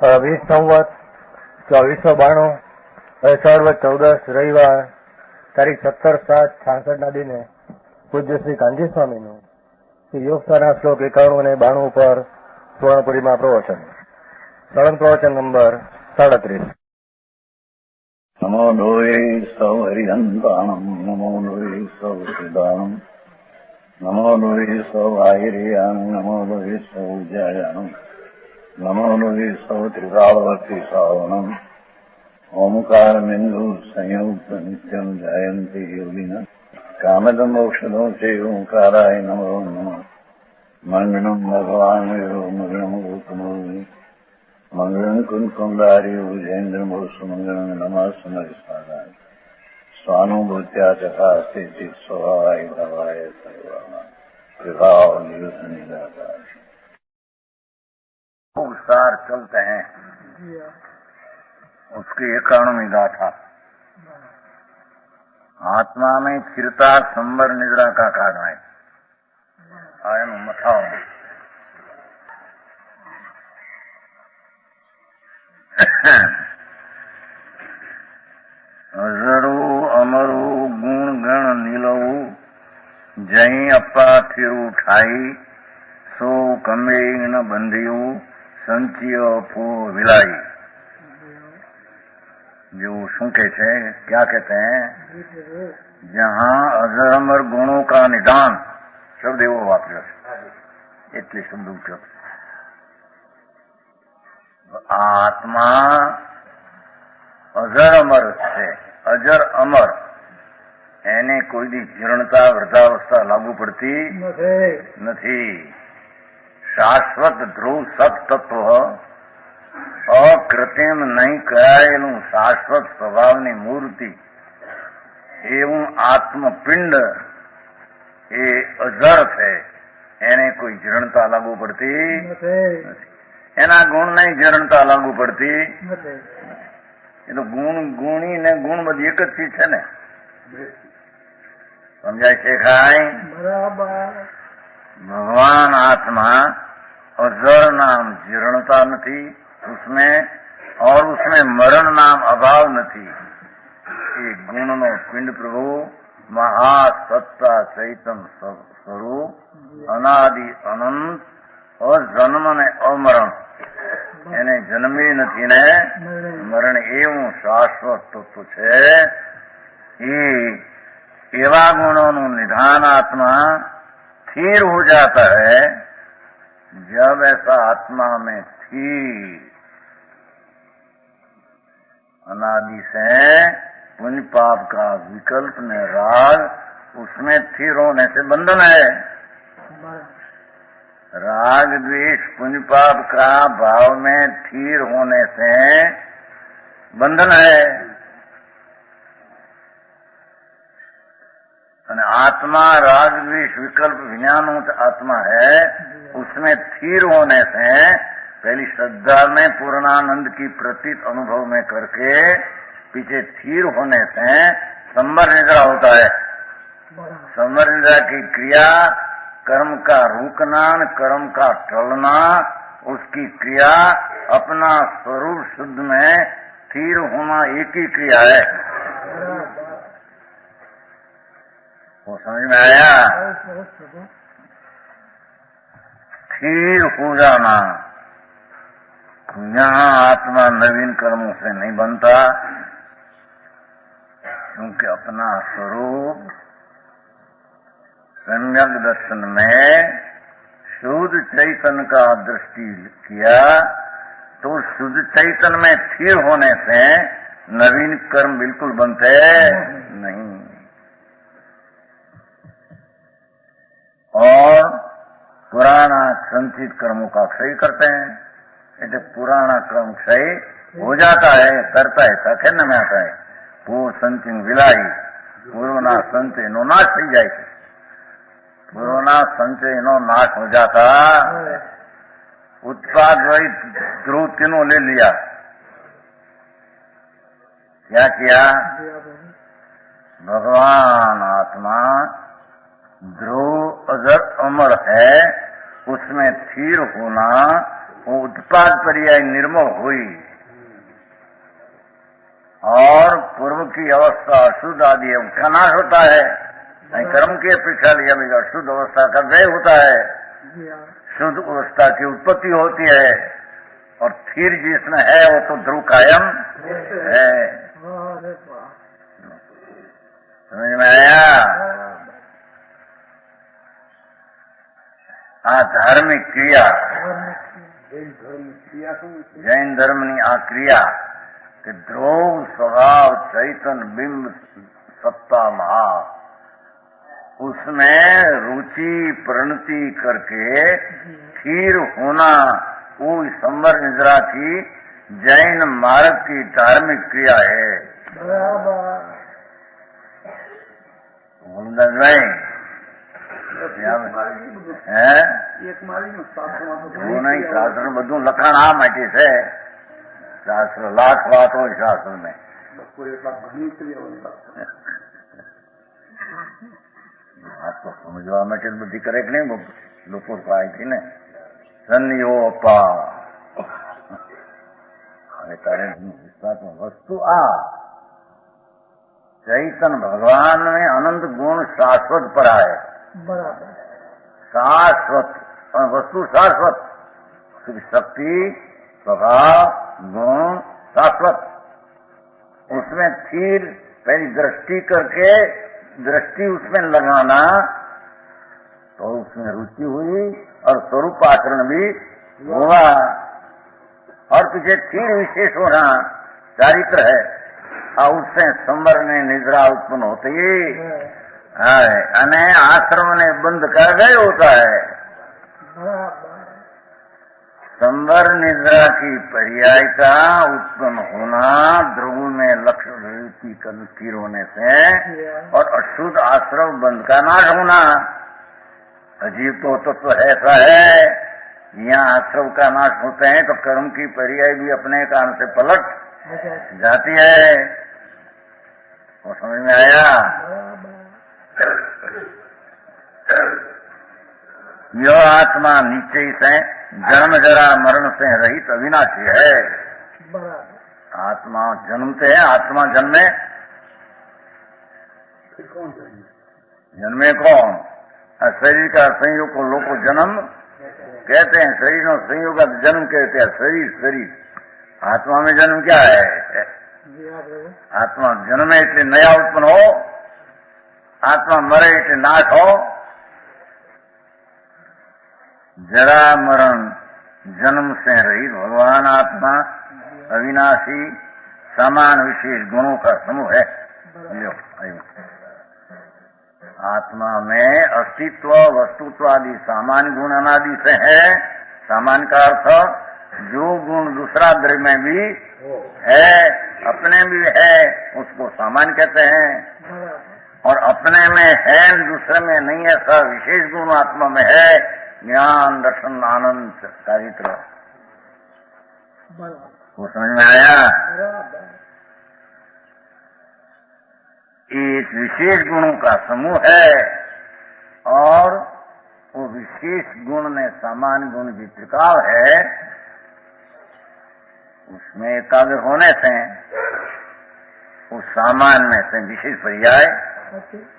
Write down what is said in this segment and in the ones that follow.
20 સંવત 2492 અષાઢ 14 રવિવાર તારીખ 17/7/66 દિને પૂજ્ય શ્રી કાંજી સ્વામીનું શ્રી યોગસારના શ્લોક 91 અને 92 ઉપર સુવર્ણપુરીમાં પ્રવચન. સળંગ પ્રવચન નંબર 37. નમો લોહે સૌ હરિહંતાણમ નમો લોહે સૌ સિદ્ધાણમ નમો લોહે સૌ આહિર્યાણ નમો લોહે સૌ જયાણમ નમો લોહે સૌ ત્રિકાળવર્તી શ્રાવણમ ઓમકાર બિંદુ સંયુક્ત નિત્યમ જયંતિ યોગિન કામદમ મોક્ષદો છે ઓંકારાય નમો નમઃ. મંગળમ ભગવાન મંગળમ ગૌતમોની મંગળમ કુંકુંડારી ઉજેન્દ્ર મોસુ મંગળમ નમઃ સમરિસ્વાદાય સ્વાનુભૂત્યા તથા સ્થિતિ સ્વભાવાય ભવાય સર્વમાં विवाह नियुद्ध नहीं जाता. उपसार चलते हैं उसकी 91वीं गाथा. आत्मा में चिरता संबर निद्रा का कारण है. आयन मथाओ અજરું અમરું ગુણ ગણ નીલવું જઈ અપ્પા થિરું ઠાઈ સો કમે ન બંધ્યું સંચિય પો વિલાઈ. जो શું કે છે क्या कहते हैं जहाँ अजर अमर गुणों का निदान शब्द એવો વાપર્યો છે એટલે શબ્દ ઉપયોગ. આત્મા અજર અમર છે. અજર અમર એને કોઈની જીર્ણતા વૃદ્ધાવસ્થા લાગુ પડતી નથી. શાશ્વત ધ્રુવ સત તત્વ અકૃત્રિમ નહીં કરાયેલું શાશ્વત સ્વભાવની મૂર્તિ એવું આત્મપિંડ એ અજર છે. એને કોઈ જીર્ણતા લાગુ પડતી નથી. એના ગુણ નહીં જીર્ણતા લાગુ પડતી. એ તો ગુણ ગુણી ને ગુણ બધી એક જ ચીજ છે ને. समझाए शेखाई भगवान आत्मा अजर नाम जीर्णता नहीं उसमें और उसमें मरण नाम अभाव नहीं. ये गुण नो पिंड प्रभु महासत्ता चैतन स्वरूप अनादि अनंत अजन्म ने अमरण એને જન્મી નથી ને મરણ એવું શાશ્વત તત્વ છે. एवा गुणों निधान आत्मा स्थिर हो जाता है जब ऐसा आत्मा में स्थिर अनादि से पुण्य पाप का विकल्प ने राग उसमें स्थिर होने से बंधन है. राग द्वेष पुण्य पाप का भाव में स्थिर होने से बंधन है. आत्मा राग द्वेष विकल्प विज्ञानोत आत्मा है. उसमें स्थिर होने से पहली श्रद्धा में पूर्णानंद की प्रतीत अनुभव में करके पीछे स्थिर होने से संवर निद्रा होता है. संवर निद्रा की क्रिया कर्म का रुकना कर्म का टलना उसकी क्रिया अपना स्वरूप शुद्ध में स्थिर होना एक ही क्रिया है. वो समझ में आया. स्थिर हो जाना. यहाँ आत्मा नवीन कर्मों से नहीं बनता क्योंकि अपना स्वरूप सम्यक दर्शन में शुद्ध चैतन्य का दृष्टि किया तो शुद्ध चैतन्य में स्थिर होने से नवीन कर्म बिल्कुल बनते नहीं. और पुराना संचित कर्मों का क्षय करते हैं. એટલે पुराना कर्म क्षय हो जाता है करता है सखेन में आता है. पूर्व संचिन विलाई पूर्वना संचय नो नाश થઈ જાય છે. પૂર્વના સંચય નો નાશ हो जाता. उत्पाद वही ध्रुव तीनों ले लिया. क्या किया? भगवान आत्मा ध्रुव अजर अमर है. उसमें स्थिर होना वो उत्पाद पर्याय निर्मल हुई और पूर्व की अवस्था अशुद्ध आदि उसका नाश होता है। कर्म की अपेक्षा लिया भी अशुद्ध अवस्था का व्यय होता है, शुद्ध अवस्था की उत्पत्ति होती है और फिर जिसमें है वो तो ध्रुव कायम है। समझ में आया? धार्मिक क्रिया जैन धर्म ની આ ક્રિયા કે ધ્રુવ સ્વભાવ चैतन बिंब सत्ता महा उसमें रुचि प्रणति करके स्थिर होना वो संवर निद्रा की जैन मार्ग की धार्मिक क्रिया है। नहीं शास्त्र બધું લખાણ આ માટે છે। શાસ્ત્ર લાખ વાત હોય શાસ્ત્ર में વાત તો સમજવા માટે બધી કરે કે નહીં લોકો થાય છે ને સન્યો અપા હવે તારે વિશ્વાસમાં વસ્તુ આ चैतन भगवान में अनंत गुण शाश्वत पड़ा है। शाश्वत वस्तु शाश्वत शक्ति स्वभाव गुण शाश्वत उसमें फिर पहली दृष्टि करके दृष्टि उसमें लगाना तो उसमें रुचि हुई और स्वरूप आचरण भी हुआ और पीछे फिर विशेष होना चारित्र है और उससे संवर ने निद्रा उत्पन्न होती है आश्रम ने बंद कर गए होता है। संवर निद्रा की पर्यायता उत्पन्न होना ध्रुव में लक्ष्य वृत्ति स्थिर होने से और अशुद्ध आश्रम बंद का नाश होना। अजीब तो तत्व ऐसा है यहाँ आश्रम का नाश होते हैं तो कर्म की पर्याय भी अपने कारण से पलट जाती है। वो समझ में आया? यह आत्मा नीचे से जन्म जरा मरण से रहित अविनाशी है। आत्मा जन्मते हैं, आत्मा जन्मे जन्मे कौन? शरीर का संयोग को लोग जन्म कहते हैं, शरीर नो संयोग का जन्म कहते हैं। शरीर आत्मा में जन्म क्या है? आत्मा जन्मे એટલે नया उत्पन्न हो, आत्मा मरे એટલે नाश हो। जरा मरण जन्म से रहित भगवान आत्मा अविनाशी समान विशेष गुणों का समूह है। आत्मा में अस्तित्व वस्तुत्व आदि सामान्य गुण अनादि से है। सामान्य का अर्थ जो गुण दूसरा द्रव्य में भी है अपने भी है उसको सामान्य कहते हैं और अपने में है दूसरे में नहीं ऐसा विशेष गुण आत्मा में है। ज्ञान दर्शन आनंद चारित्र वो समझ में आया? एक विशेष गुणों का समूह है और वो विशेष गुण में सामान्य गुण भी त्रिकाल है। उसमें एकाग्र होने से उस सामान्य में से विशेष पर्याय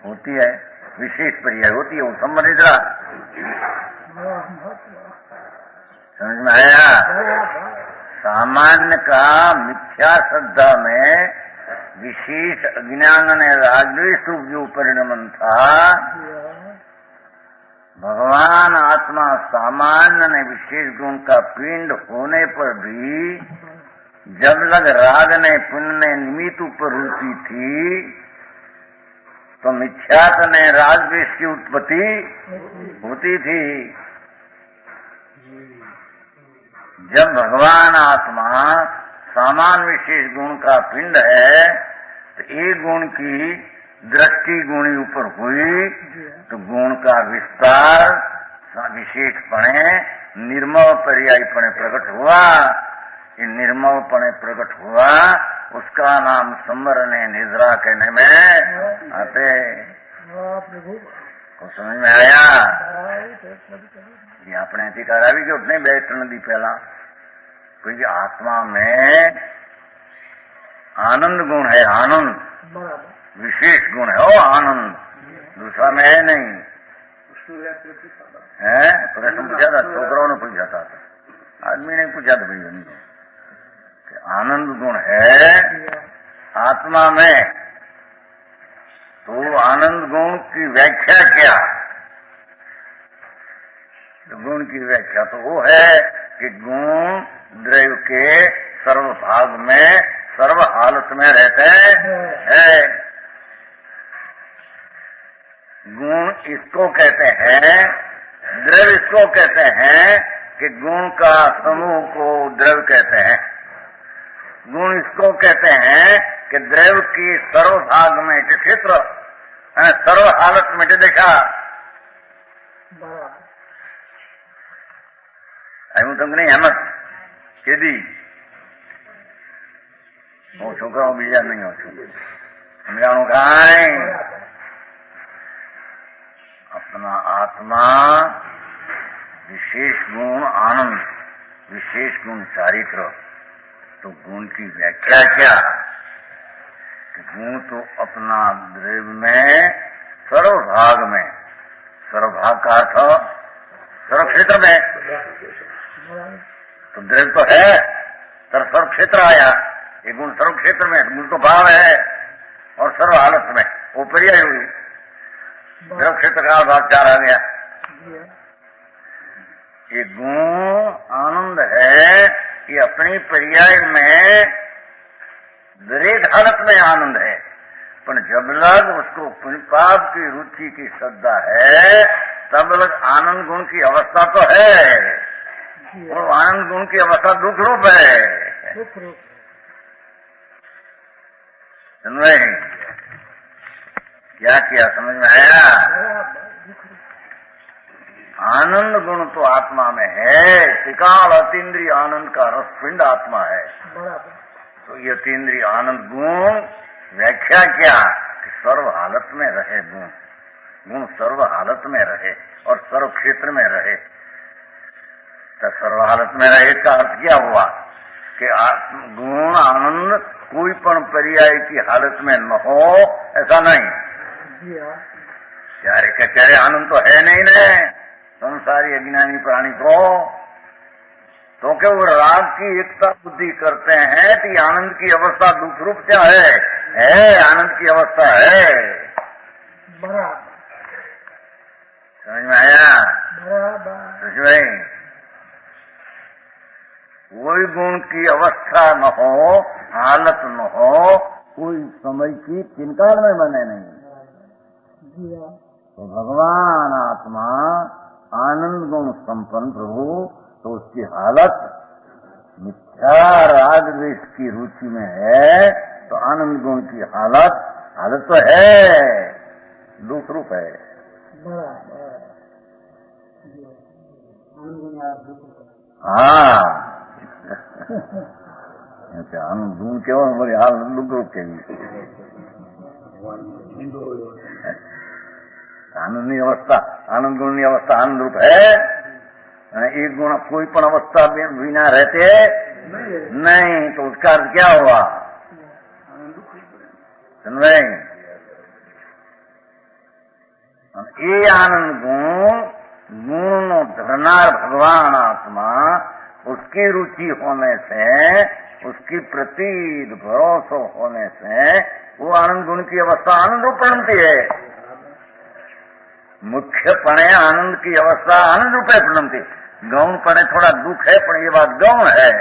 होती है। विशेष पर्याय होती है वो संवर निद्रा। समझ में आया? सामान्य का मिथ्या श्रद्धा में विशेष अज्ञान ने राजद्वेष रूप जो परिणमन था, भगवान आत्मा सामान्य ने विशेष गुण का पिंड होने पर भी जब लग राग ने पुण्य ने निमित्त ऊपर रुचि थी तो मिथ्यात ने राजद्वेष की उत्पत्ति होती थी। जब भगवान आत्मा सामान्य विशेष गुण का पिंड है तो एक गुण की दृष्टि गुणी ऊपर हुई तो गुण का विस्तार विशेषपणे निर्मल पर्यायपणे प्रकट हुआ। ये निर्मलपणे प्रकट हुआ उसका नाम संवर ने निद्रा कहने में आते। को समझ में आया? ये अपने अधिकार આવી ગયો ને 2-3 દી પહેલા क्योंकि आत्मा में आनंद गुण है, आनंद विशेष गुण है, वो आनंद दूसरा में है नहीं है। प्रश्न पूछा था, छोकराओं ने पूछा था, आदमी ने पूछा था भाई कि आनंद गुण है आत्मा में, तो आनंद गुण की व्याख्या क्या? तो गुण की व्याख्या तो वो है कि गुण द्रव्य के सर्व भाग में सर्व हालत में रहते हैं। गुण इसको कहते हैं, द्रव्य इसको कहते हैं कि गुण का समूह को द्रव्य कहते हैं। गुण इसको कहते हैं कि द्रव्य की सर्व भाग में क्षेत्र सर्व हालत में देखा। હું તમને એમ જ કીધી હું છોકરાઓ બીજા નહીં છું સમજાણું કાંઈ अपना आत्मा विशेष गुण आनंद, विशेष गुण चारित्र। तो गुण की व्याख्या क्या? गुण तो अपना द्रव्य में सर्व भाग में, सर्व भाग का अर्थ सर्व क्षेत्र में, तो द्रव्य तो है सर्व क्षेत्र आया, ये गुण सर्व क्षेत्र में, गुण तो भाव है और सर्व हालत में, वो पर्याय हुई। सर्व क्षेत्र का भाग चार आ गया। ये गुण आनंद है कि अपनी पर्याय में दरेक हालत में आनंद है, पर जब लग उसको पाप की रुचि की श्रद्धा है तब लग आनंद गुण की अवस्था तो है, और आनंद गुण की अवस्था दुख रूप है। क्या किया समझ में आया? आनंद गुण तो आत्मा में है, त्रिकाल अतीन्द्रिय आनंद का रसपिंड आत्मा है। तो ये अतीन्द्रिय आनंद गुण व्याख्या क्या कि सर्व हालत में रहे गुण, गुण सर्व हालत में रहे और सर्व क्षेत्र में रहे। तो सर्व हालत में रहे का अर्थ क्या हुआ कि गुण आनंद कोई पण पर्याय की हालत में न हो, ऐसा नहीं। क्यारे आनंद तो है नहीं ने संसारी अज्ञानी प्राणी को, तो क्या वो राग की एकता बुद्धि करते हैं कि आनंद की अवस्था दुख रूप क्या है आनंद की अवस्था है। समझ में आया? भाई कोई गुण की अवस्था न हो, हालत न हो, कोई समय की किनकाल में बने नहीं। तो भगवान आत्मा आनंद गुण संपन्न प्रभु, तो उसकी हालत मिथ्या राग द्वेष की रुचि में है, तो आनंद गुण की हालत तो है, दुख रूप है। हाँ आनंद गुण केवल बोले हाल दुख रूप के आनंदनी अवस्था, आनंद गुणनी अवस्था आनंद रूप है। एक गुण कोई पण अवस्था बिना रहते नहीं, तो उसका अर्थ क्या हुआ? समझे? ये आनंद गुण धरनार भगवान आत्मा, उसकी रुचि होने से, उसकी प्रति भरोसा होने से वो आनंद गुण की अवस्था आनंद रूप बनती है। मुख्य पणे आनंद की अवस्था आनंद रूप प्रणमती, गौण पणे थोड़ा दुख है, पर ये बात गौण है।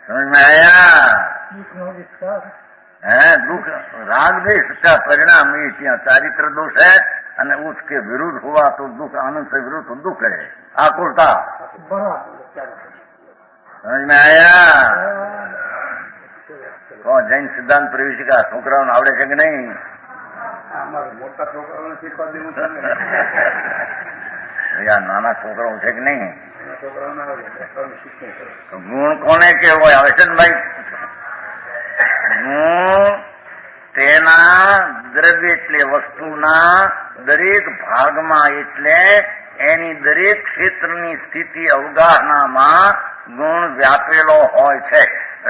समझ में आया? दुख राग द्वेष का परिणाम ये चारित्र दोष है, और उसके विरुद्ध हुआ तो दुख, आनंद से विरुद्ध तो दुख है, आकुलता। समझ में आया? तो जैन सिद्धांत प्रवेशिका छोकराओ आवड़े છે કે નહીં? મોટા છોકરાઓને શીખવા દેવું છે या नाना છોકરાઓ છે કે નહીં? છોકરાઓને શીખવું છે। તો ગુણ કોને કહેવાય? આવે છે ને ભાઈ, ગુણ તેના દ્રવ્ય એટલે વસ્તુના દરેક ભાગમાં એટલે એની દરેક ક્ષેત્રની સ્થિતિ અવગાહનામાં ગુણ વ્યાપેલો હોય છે,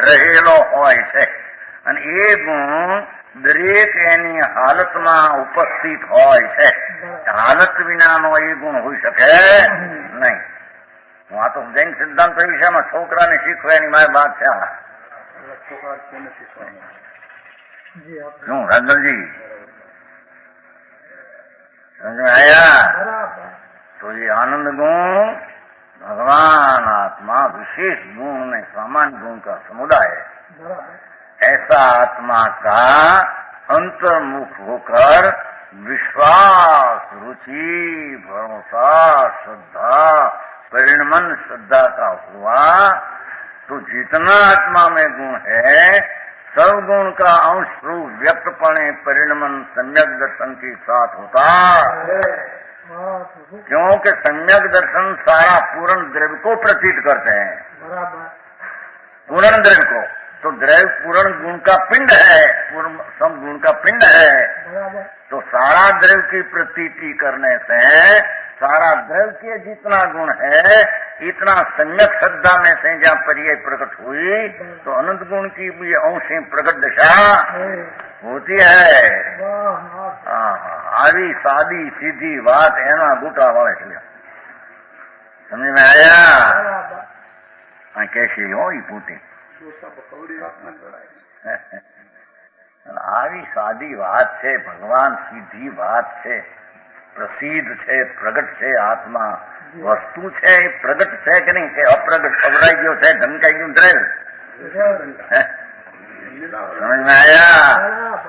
રહેલો હોય છે, અને એ ગુણ દરેક એની હાલતમાં ઉપસ્થિત હોય છે. હાલત વિનાનો એ ગુણ હોઈ શકે નહીં. હું આ તો જૈન સિદ્ધાંત વિષયમાં છોકરાને શીખવે એની મારી વાત છે. છોકરા કોને શીખવાનું? શું રાજનજી समझ आया? तो ये आनंद गुण भगवान आत्मा विशेष गुण में सामान्य गुण का समुदाय है. ऐसा आत्मा का अंतर्मुख होकर विश्वास, रुचि, भरोसा, श्रद्धा, परिणमन श्रद्धा का हुआ तो जितना आत्मा में गुण है सब गुण का अंश रूप व्यक्तपणे परिणमन सम्यक दर्शन के साथ होता. क्योंकि सम्यक दर्शन सारा पूर्ण द्रव्य को प्रतीत करते हैं. पूर्ण द्रव्य को तो द्रव्य पूर्ण गुण का पिंड है, पूर्ण सम गुण का पिंड है. तो सारा द्रव्य की प्रतीति करने से सारा द्रव्य के जितना गुण है इतना सम्यक श्रद्धा में से जहाँ पर्याय प्रकट हुई तो अनंत गुण की भी अंश प्रकट दशा होती है. આવી સાદી સીધી વાત એના બુટા વાળે છે. સમજ में आया? कैसी हो ये बूटी? આવી સાદી વાત છે. ભગવાન સીધી વાત છે, પ્રસિદ્ધ છે, પ્રગટ છે. આત્મા વસ્તુ છે એ પ્રગટ છે કે નહીં કે અપ્રગટ ખબરાઈ ગયો છે, ઢંકાઈ ગયું દ્રવ્ય? સમજ में आया?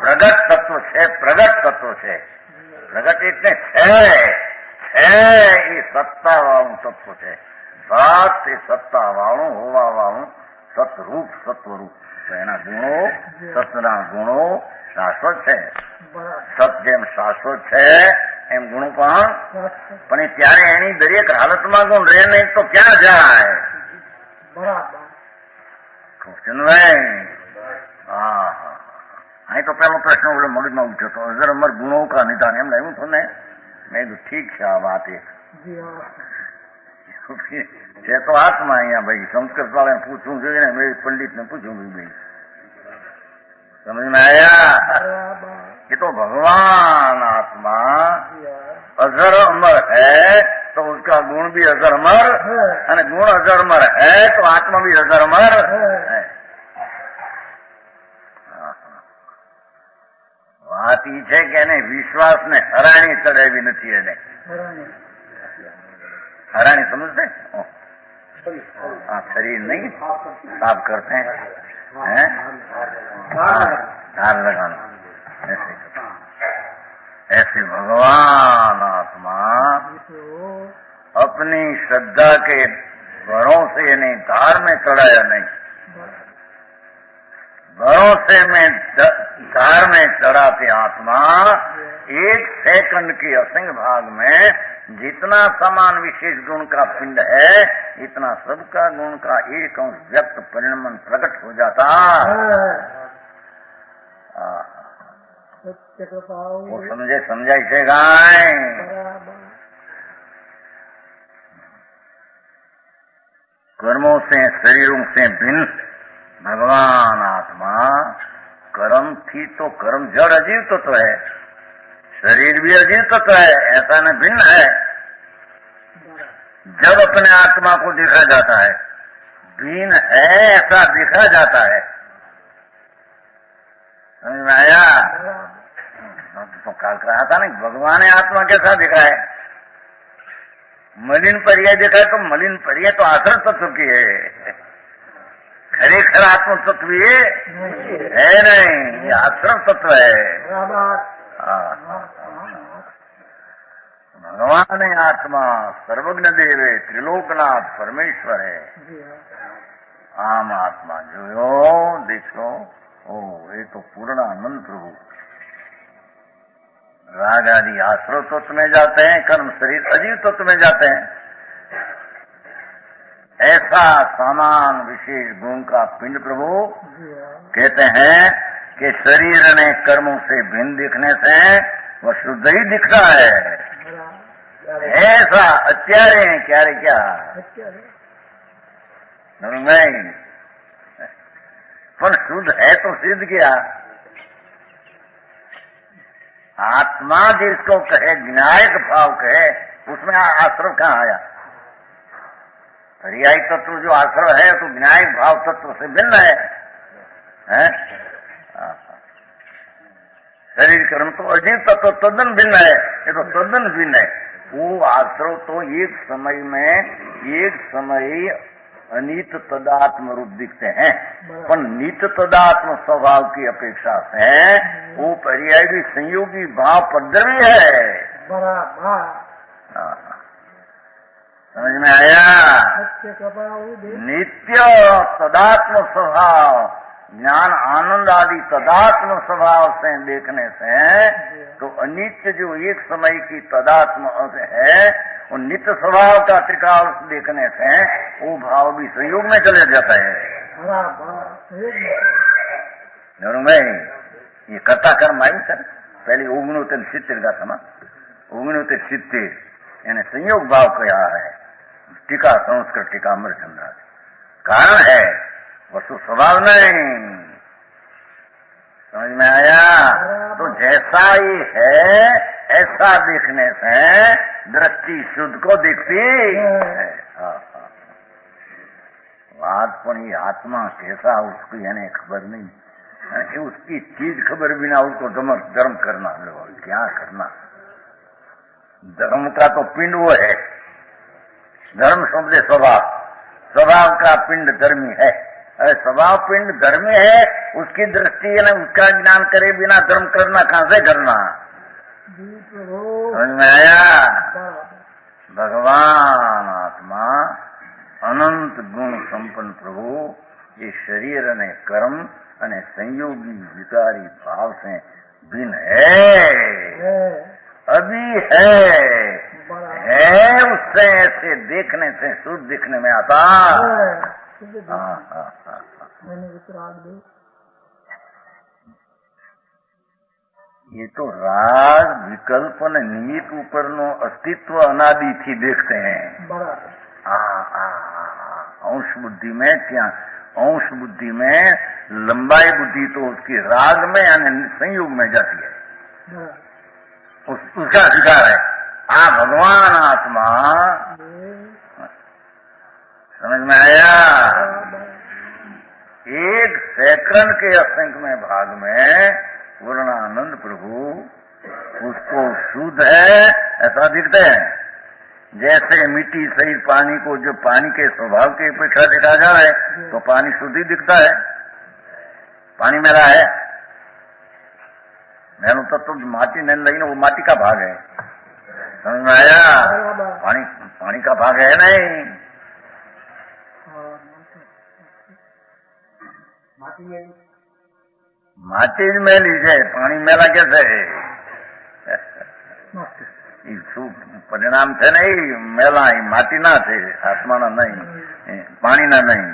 પ્રગટ તત્વ છે, પ્રગટ તત્વ છે. પ્રગટ એટલે છે એ સત્તા વાળું તત્વ છે. સત એ સત્તા વાળું હોવા વાળું સતરૂપ સત્વરૂપ. તો એના ગુણો, સતના ગુણો શાશ્વત છે. સત જેમ શાશ્વત છે એમ ગુણો પણ ત્યારે એની દરેક હાલતમાં ગુણ રહે નહીં તો ક્યાં જાય? ચંદભાઈ, હા અહીં તો પેલો પ્રશ્ન ઓલો મગજમાં ઉઠ્યો હતો, અઝર અમર ગુણો કા નિદાન. એમ લાગ્યું હતું ને. મેં કીધું ઠીક છે આ વાત એક છે તો આત્મા. અહીંયા ભાઈ સંસ્કૃત વાળાને પૂછવું જોઈએ ને, મેં પંડિત ને પૂછવું ભાઈ. समझ में आया? ये तो भगवान आत्मा अजर अमर है तो उसका गुण भी अजर अमर और गुण अजर अमर है तो आत्मा भी अजर अमर है. વાત ઈ છે કે એને વિશ્વાસ ને હરાણી ચડાવી નથી. એને હરાણી સમજते? हाँ, शरीर नहीं साफ करते हैं, धार लगाना. ऐसे भगवान आत्मा अपनी श्रद्धा के भरोसे नहीं, धार में चढ़ाया नहीं. भरोसे में धार में चढ़ाते आत्मा एक सेकंड के असंग भाग में जितना समान विशेष गुण का पिंड है इतना सबका गुण का एक अंश व्यक्त परिणमन प्रकट हो जाता. वो समझे समझाई से गाय. कर्मों से शरीरों से भिन्न भगवान आत्मा कर्म थी तो कर्म जड़ अजीव तत्व है, शरीर भी अजीव तत्व है, ऐसा न भिन्न है. जब अपने आत्मा को देखा जाता है भिन्न है ऐसा देखा जाता है. समझ में आया? तो काल कहा था ना भगवान ने आत्मा कैसा देखा है? मलिन पर्याय देखा है तो मलिन पर्याय तो आश्रत तत्व की है. खरेखर आत्म तत्व ये है नहीं, ये आश्रम तत्व है. भगवान है आत्मा, सर्वज्ञ देव है, त्रिलोकनाथ परमेश्वर है. आम आत्मा जो देखो ओ ये तो पूर्ण आनंद प्रभु. राग आदि आश्रव तत्व में जाते हैं, कर्म शरीर अजीव तत्व में जाते हैं. ऐसा समान विशेष गुण का पिंड प्रभु कहते हैं कि शरीर ने कर्मों से भिन्न दिखने से वह शुद्ध ही दिखता है कैसा અત્યારે ક્યારે क्या नहीं, पर शुद्ध है तो सिद्ध क्या? आत्मा जिसको कहे विनायक भाव कहे उसमें आश्रव कहाँ आया? पर्यायी तत्व जो आश्रव है तो विनायक भाव तत्व से भिन्न है? शरीर कर्म तो अजीव तत्व तद्दन भिन्न है, ये तो तद्दन भिन्न है। वो आश्रव तो एक समय अनित तदात्म रूप दिखते हैं, पर नित तदात्म स्वभाव की अपेक्षा से वो पर्याय भी संयोगी भाव पद्धति है। समझ में आया? नित्य तदात्म स्वभाव ज्ञान आनंद आदि तदात्म स्वभाव से देखने से तो अनित्य जो एक समय की तदात्म है वो नित्य स्वभाव का त्रिकाल देखने से वो भाव भी संयोग में चले जाता है। में ये कर्ता कर्म आई सर पहले 69 का समा 69 यानी संयोग भाव क्या है? टीका संस्कृत टीका अमरचंद्र कारण है, वस्तु स्वभाव नहीं। समझ में आया? तो जैसा ही है ऐसा देखने से दृष्टि शुद्ध को दिखती है। बात पर ये आत्मा कैसा उसको यानी खबर नहीं, यानी उसकी चीज खबर बिना उसको धर्म करना क्या करना? धर्म का तो पिंड वो है, धर्म शब्द स्वभाव का पिंड धर्मी है। अरे स्वभाव पिंड धर्मी है, उसकी दृष्टि है ना, उसका ज्ञान करे बिना धर्म करना कहां से करना? समझ में आया? भगवान आत्मा अनंत गुण संपन्न प्रभु ये शरीर ने कर्म अने संयोगी विकारी भाव से भिन्न है, अभी है उससे ऐसे देखने से शुद्ध दिखने में आता। ये तो राग विकल्प ने निमित्त ऊपर नो अस्तित्व अनादि थी देखते हैं। अंश बुद्धि में क्या? अंश बुद्धि में लंबाई बुद्धि तो उसकी राग में यानी संयोग में जाती है, उसका अधिकार है। भगवान आत्मा समझ में आया? एक सेकंड के असंख्य भाग में पूर्णानंद प्रभु उसको शुद्ध है ऐसा दिखते हैं। जैसे मिट्टी सहित पानी को जो पानी के स्वभाव की अपेक्षा देखा जाए तो पानी शुद्ध ही दिखता है। पानी मेरा है, मैंने तत्व माटी नहीं लगी ना, वो माटी का भाग है। समझ में आया? पानी का भाग है नहीं। माटी मेली है, पानी मेला कैसे है? परिणाम है नहीं मेला माटी ना थे, आत्मा ना नहीं, पानी ना नहीं।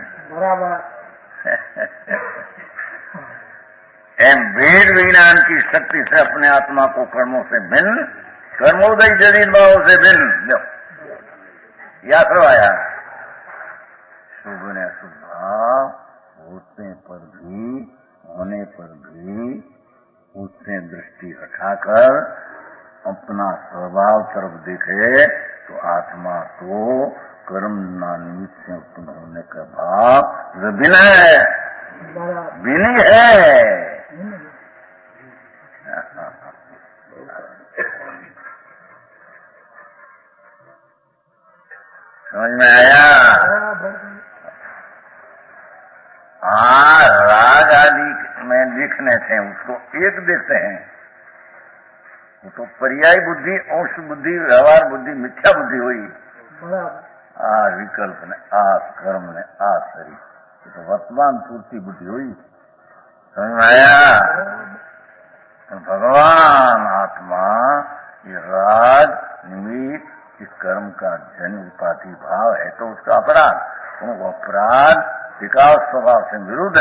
वेद विज्ञान की शक्ति से अपने आत्मा को कर्मों से भिन्न, कर्मोदय शरीर भाव से भिन्न या करवाया। शुभ ने शुभ भाव होने पर भी उससे दृष्टि हटाकर अपना स्वभाव तरफ देखे तो आत्मा को कर्म निमित्त से उत्पन्न होने का भाव भिन्न है, भिन्न है। समझ में आया? राग आदि में दिखने से उसको एक देखते हैं, वो तो पर्याय बुद्धि, अंश बुद्धि, व्यवहार बुद्धि, मिथ्या बुद्धि हुई। विकल्प ने कर्म ने शरीर, तो वर्तमान पूर्ति बुद्धि हुई। समझ में आया? तो भगवान आत्मा ये राग निमित्त इस कर्म का जन्म उपाधि भाव है तो उसका अपराध, वो अपराध टिकाऊ स्वभाव से विरुद्ध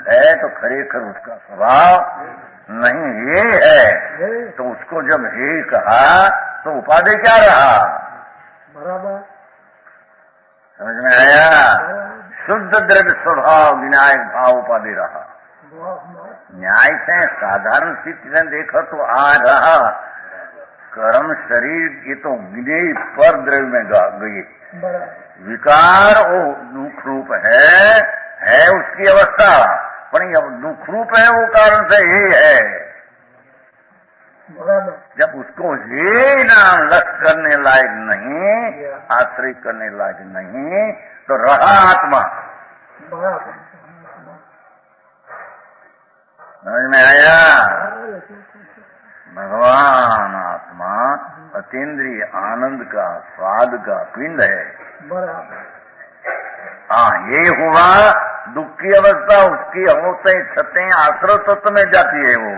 है तो खरेखर उसका स्वभाव नहीं ये है। तो उसको जब हे कहा तो उपाधि क्या रहा? बराबर। समझ में आया? शुद्ध द्रव्य स्वभाव विनायक भाव उपाधि रहा। न्याय से साधारण स्थिति से देखो तो आ रहा कर्म शरीर ये तो गिने पर द्रव्य में गई। विकार वो दुख रूप है उसकी अवस्था, पर अब दुख रूप है वो कारण से ही है। जब उसको ही नाम लक्ष्य करने लायक नहीं, आश्रय करने लायक नहीं, तो रहा आत्मा। समझ में आया? भगवान आत्मा अतीन्द्रिय आनंद का स्वाद का पिंड है। हाँ, ये हुआ दुख की अवस्था उसकी होते छतें आश्रय तत्व में जाती है वो।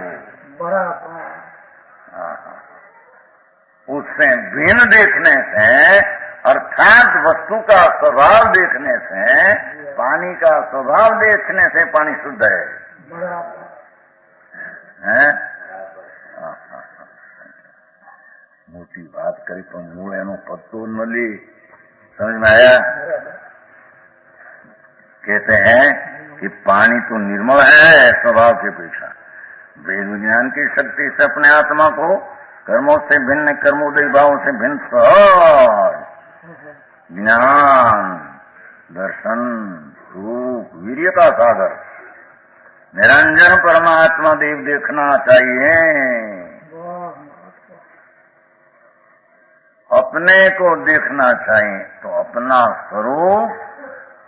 उससे भिन्न देखने से अर्थात वस्तु का स्वभाव देखने से, पानी का स्वभाव देखने से पानी शुद्ध है। मोटी बात करी तो मूल एनो पत्तो न ली। समझ में आया? कहते हैं कि पानी तो निर्मल है स्वभाव की अपेक्षा। वेद विज्ञान की शक्ति से अपने आत्मा को कर्मों से भिन्न, कर्मोदय भावों से भिन्न सहज ज्ञान, दर्शन, रूप, वीर्य का सागर निरंजन परमात्मा देव देखना चाहिए। अपने को देखना चाहिए तो अपना स्वरूप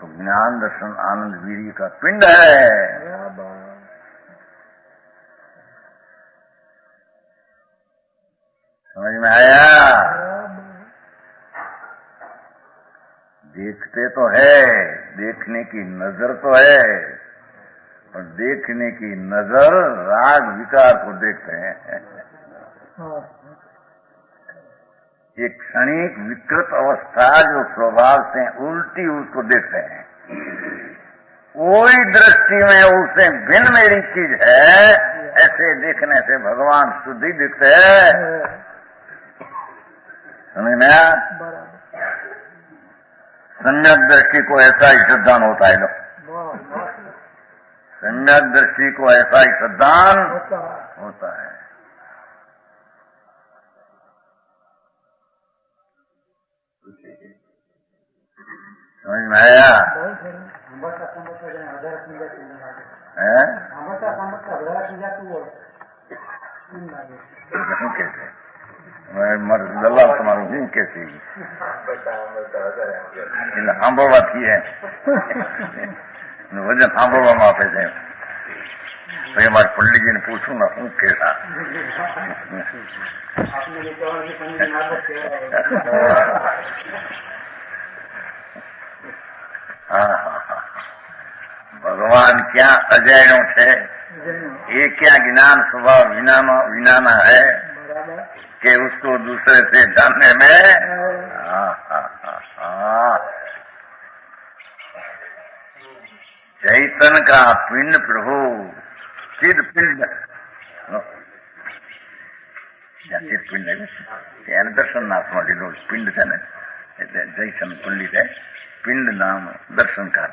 तो ज्ञान, दर्शन, आनंद, वीर्य का पिंड है। समझ में आया? देखते तो है, देखने की नजर तो है, और देखने की नजर राग विकार को देखते हैं। एक क्षणिक विकृत अवस्था जो स्वभाव से उल्टी उसको देखते हैं। कोई दृष्टि में उससे भिन्न मेरी चीज है, ऐसे देखने से भगवान शुद्धि दिखते हैं। समझ में आया? सम्यक दृष्टि को ऐसा ही श्रद्धान होता है। सम्यक दृष्टि को ऐसा ही श्रद्धान होता है। समझ में आया? कैसे દલાલ તમારું શું કે છે એટલે સાંભળવાથી વજન સાંભળવામાં આપે છે. પછી મારે પંડિતજીને પૂછું ને શું કહેતા. ભગવાન ક્યાં અજાણ્યો છે, એ ક્યાં જ્ઞાન સ્વભાવ વિનાના है कि उसको दूसरे से जानने में चैतन्य का पिंड प्रभु चिद पिंड चिद पिंड એને દર્શનનાથમાં લીધો પિંડ છે ને એટલે જૈસન પુલ્લી છે પિંડ નામ દર્શન का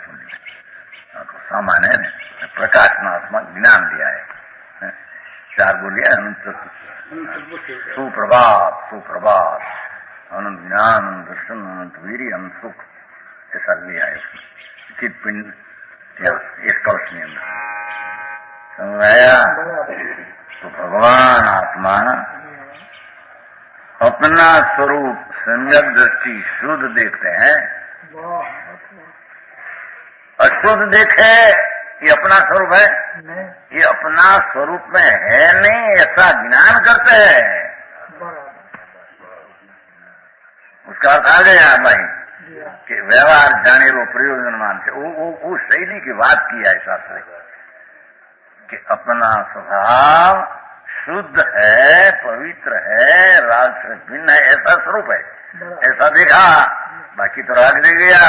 सामान्य है ने प्रकाशनाथમાં ज्ञान दिया है. चार बोलिए अनंत सुप्रभात सुप्रभात अनंत ज्ञान अनंत दर्शन अनंत वीर्य अनंत सुख ऐसा लिया है चित पिंड इस कलश के अंदर समझाया. तो भगवान आत्मा अपना स्वरूप सम्यक दृष्टि शुद्ध देखते हैं. अशुद्ध देखे ये अपना स्वरूप है, ये अपना स्वरूप में है नहीं ऐसा ज्ञान करते हैं. उसका अर्थ आ गया भाई कि व्यवहार जाने रो प्रयोजनमान से वो शैली की बात किया है शास्त्र कि अपना स्वभाव शुद्ध है, पवित्र है, राग से भिन्न है ऐसा स्वरूप है. ऐसा देखा, बाकी तो राग रह गया,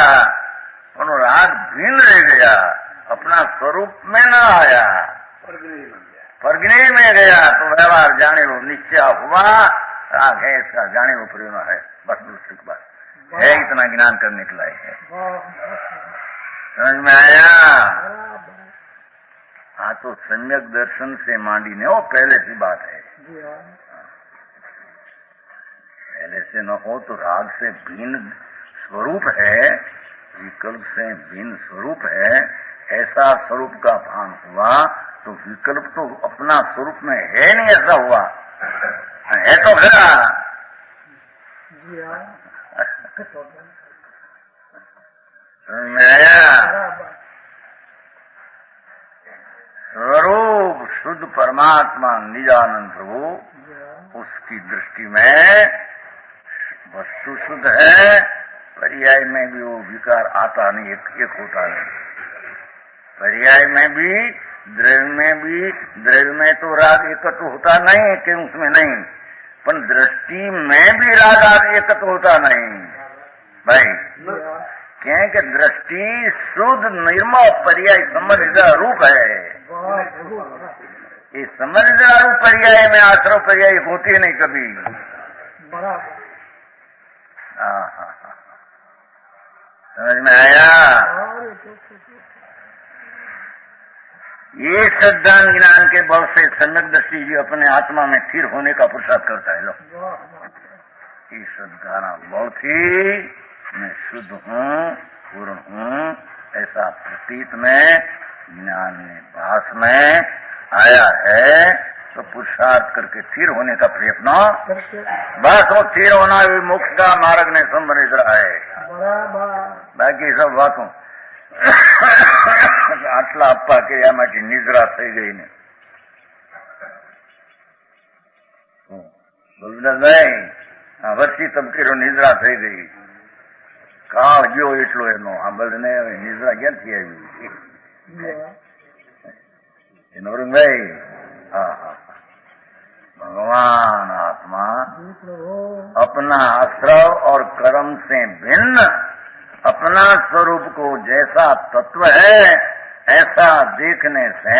उन्होंने राग भिन्न रह गया, अपना स्वरूप में न आया, प्रज्ञा में गया. तो व्यवहार जाने रो निश्चय हुआ राग है इसका, जाने वो प्रेरणा है, बस दूसरी बात है, इतना ज्ञान करने के लायक है। समझ में आया? हाँ, तो सम्यक दर्शन से मांडी ने वो पहले की बात है, पहले से न हो तो राग से भिन्न स्वरूप है, विकल्प से भिन्न स्वरूप है, ऐसा स्वरूप का भान हुआ तो विकल्प तो अपना स्वरूप में है नहीं, ऐसा हुआ है तो खरा। स्वरूप शुद्ध परमात्मा निजानंद प्रभु, उसकी दृष्टि में वस्तु शुद्ध है, पर्याय में भी वो विकार आता नहीं, एक होता नहीं, पर्याय में भी, द्रव्य में तो राग एकत्र होता नहीं कि उसमें नहीं, पर दृष्टि में भी राग एकत्र होता नहीं भाई, क्योंकि दृष्टि शुद्ध निर्मल पर्याय समझ रूप है, ये समझदार रूप पर्याय में आश्रव पर्याय होती नहीं कभी। समझ में आया? ये सद्दान ज्ञान के बल से सम्यक दृष्टि जी अपने आत्मा में स्थिर होने का पुरुषार्थ करता है। लो, ये सद्गाना बहुत ही मैं शुद्ध हूँ, पूर्ण हूँ, ऐसा प्रतीत में ज्ञान में भास में आया है, तो पुरुषार्थ करके स्थिर होने का प्रयत्न, बस वो स्थिर होना भी मोक्ष का मार्ग ने संबंधित रहा है, बाकी सब बातों आटला अप्पा के यामाची निद्रा થઈ ગઈ ને બોલદાભાઈ આ વચ્ચે તબકેરો નિદ્રા થઈ ગઈ, કાળ ગયો એટલો એનો સાંભળને નિદ્રા ક્યાંથી આવી નવરંગભાઈ? હા હા, भगवान आत्मा अपना आश्रव और कर्म से भिन्न अपना स्वरूप को जैसा तत्व है ऐसा देखने से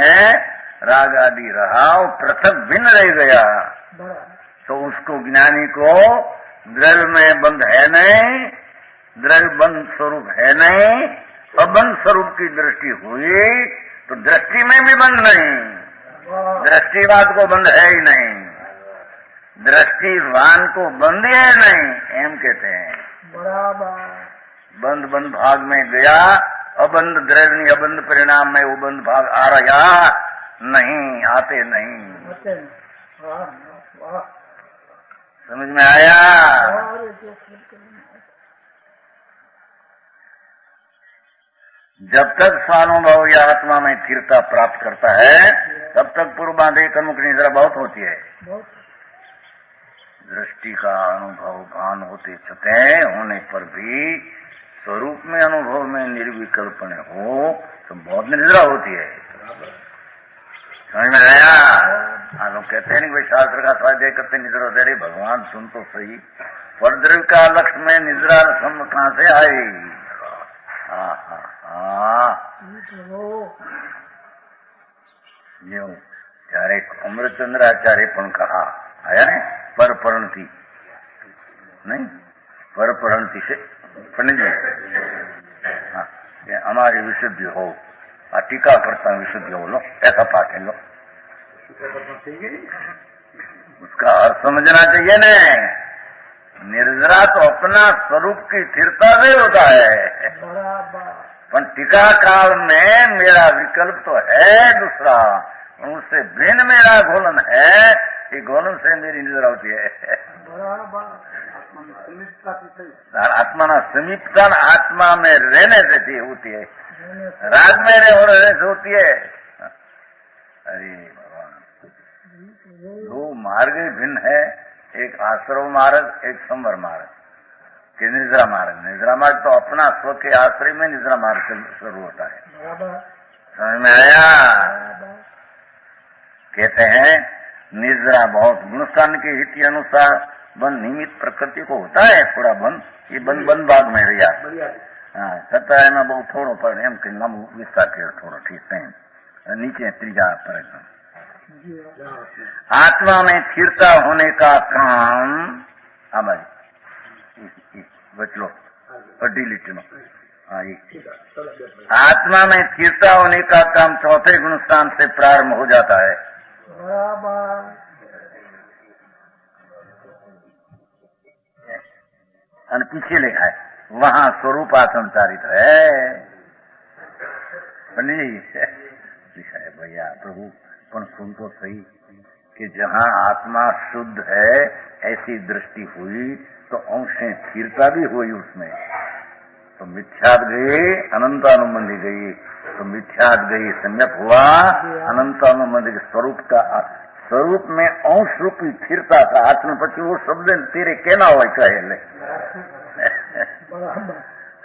राग आदि रहा, वो पृथक भिन्न रह गया, तो उसको ज्ञानी को द्रव्य में बंध है नहीं, द्रव्य बंध स्वरूप है नहीं, अबंध स्वरूप की दृष्टि हुई तो दृष्टि में भी बंध नहीं, दृष्टिवाद को बंध है ही नहीं, दृष्टिवान को बंध है नहीं, एम कहते हैं। बंद बंद भाग में गया, अबंध द्रव्य अबंध परिणाम में वो बंद भाग आ रहा नहीं, आते नहीं। समझ में आया? जब तक स्वानुभव या आत्मा में स्थिरता प्राप्त करता है तब तक पूर्वाधे कर्मुख निद्रा बहुत होती है। दृष्टि का अनुभव भान होते छते होने पर भी स्वरूप में अनुभव में निर्विकल्पन हो तो बहुत निद्रा होती है। समझ में आया? हाँ, लोग कहते हैं कि शास्त्र का स्वाध्याय करते निद्रा होते, अरे भगवान सुन तो सही, पर द्रव्य का लक्ष्य में निद्रा कहाँ से आई? यूं ત્યારે અમૃતચંદ્રાચાર્ય પણ કહા આયા ને પરપરણથી नहीं, परपरણથી से पंडित जी, हाँ, ये हमारी विशुद्धि हो, टीका करता विशुद्धि हो, लो ऐसा पाठ है, लो उसका अर्थ समझना चाहिए न। निर्जरा तो अपना स्वरूप की स्थिरता से होता है, पर टीका काल में मेरा विकल्प तो है दूसरा, उससे भिन्न मेरा घोलन है, ये घोलन से मेरी निद्रा होती है। आत्मा समीपता आत्मा में रहने से होती है, राग में रहने से होती है। अरे भगवान, दो मार्ग भिन्न है, एक आश्रव मार्ग, एक संवर मार्ग के निद्रा मार्ग। निद्रा मार्ग तो अपना स्व के आश्रय में निद्रा मार्ग शुरू होता है। समझ में आया? कहते हैं निद्रा बहुत गुणस्थान के हित अनुसार बंद निमित्त प्रकृति को होता है, थोड़ा बंद, ये बंद भाग में रिया, हाँ, छता है बहुत थोड़ो पर एम के नाम विस्तार के थोड़ो ठीक नहीं, नीचे त्रीजा पर आत्मा में स्थिरता होने का काम हमारी बच लो बड़ी लिटनो। हाँ, आत्मा में स्थिरता होने का काम चौथे गुण स्थान से प्रारंभ हो जाता है। और पीछे लिखा है वहां स्वरूप संचारित है। लिखा है भैया प्रभु पर सुन तो सही कि जहाँ आत्मा शुद्ध है ऐसी दृष्टि हुई तो अंशें स्थिरता भी हुई उसमें, तो मिथ्याद गई अनंतानुबंधी गई, तो मिथ्याद गई सम्यक हुआ अनंतानुबंधी स्वरूप का स्वरूप में अंश रूपी स्थिरता था। आत्मा पची वो शब्द तेरे कहना हो कहे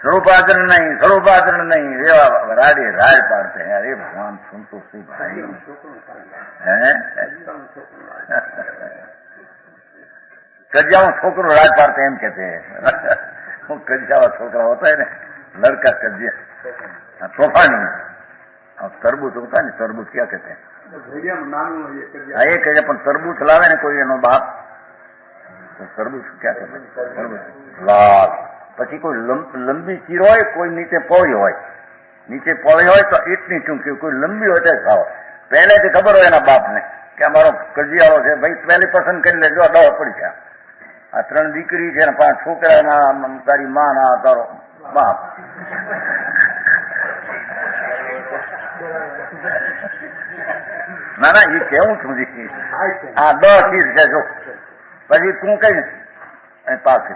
स्वरूपाचरण नहीं, स्वरूपाचरण नहीं, रे राडे राय पाड़ते हैं। अरे भगवान सुन तो सी भाई है कजिया छोकरो राज पाड़ते हैं कहते हैं। वो कजिया वाला छोकरा होता है ना लड़का कजिया तोफानी, और तरबूज होता है ना तरबूज क्या कहते हैं ये कहे पर तरबूज लावे ने कोई एनो बाप तो तरबूज क्या कहते हैं लाल, પછી કોઈ લંબી ચીર હોય કોઈ નીચે પહોળી હોય, નીચે પહોળી હોય તો ઈટની ટૂંકી, કોઈ લંબી હોય તો ખાવ પહેલેથી ખબર હોય એના બાપને કે અમારો કજિયાળો છે ભાઈ પહેલી પસંદ કરી લેજો દવા પડી ગયા। આ 3 દીકરી છે ને 5 છોકરા તારી માં ના તારો બાપ ના ના એ કેવું છું આ 10 ચીર છે જો પછી તું કઈ પાસે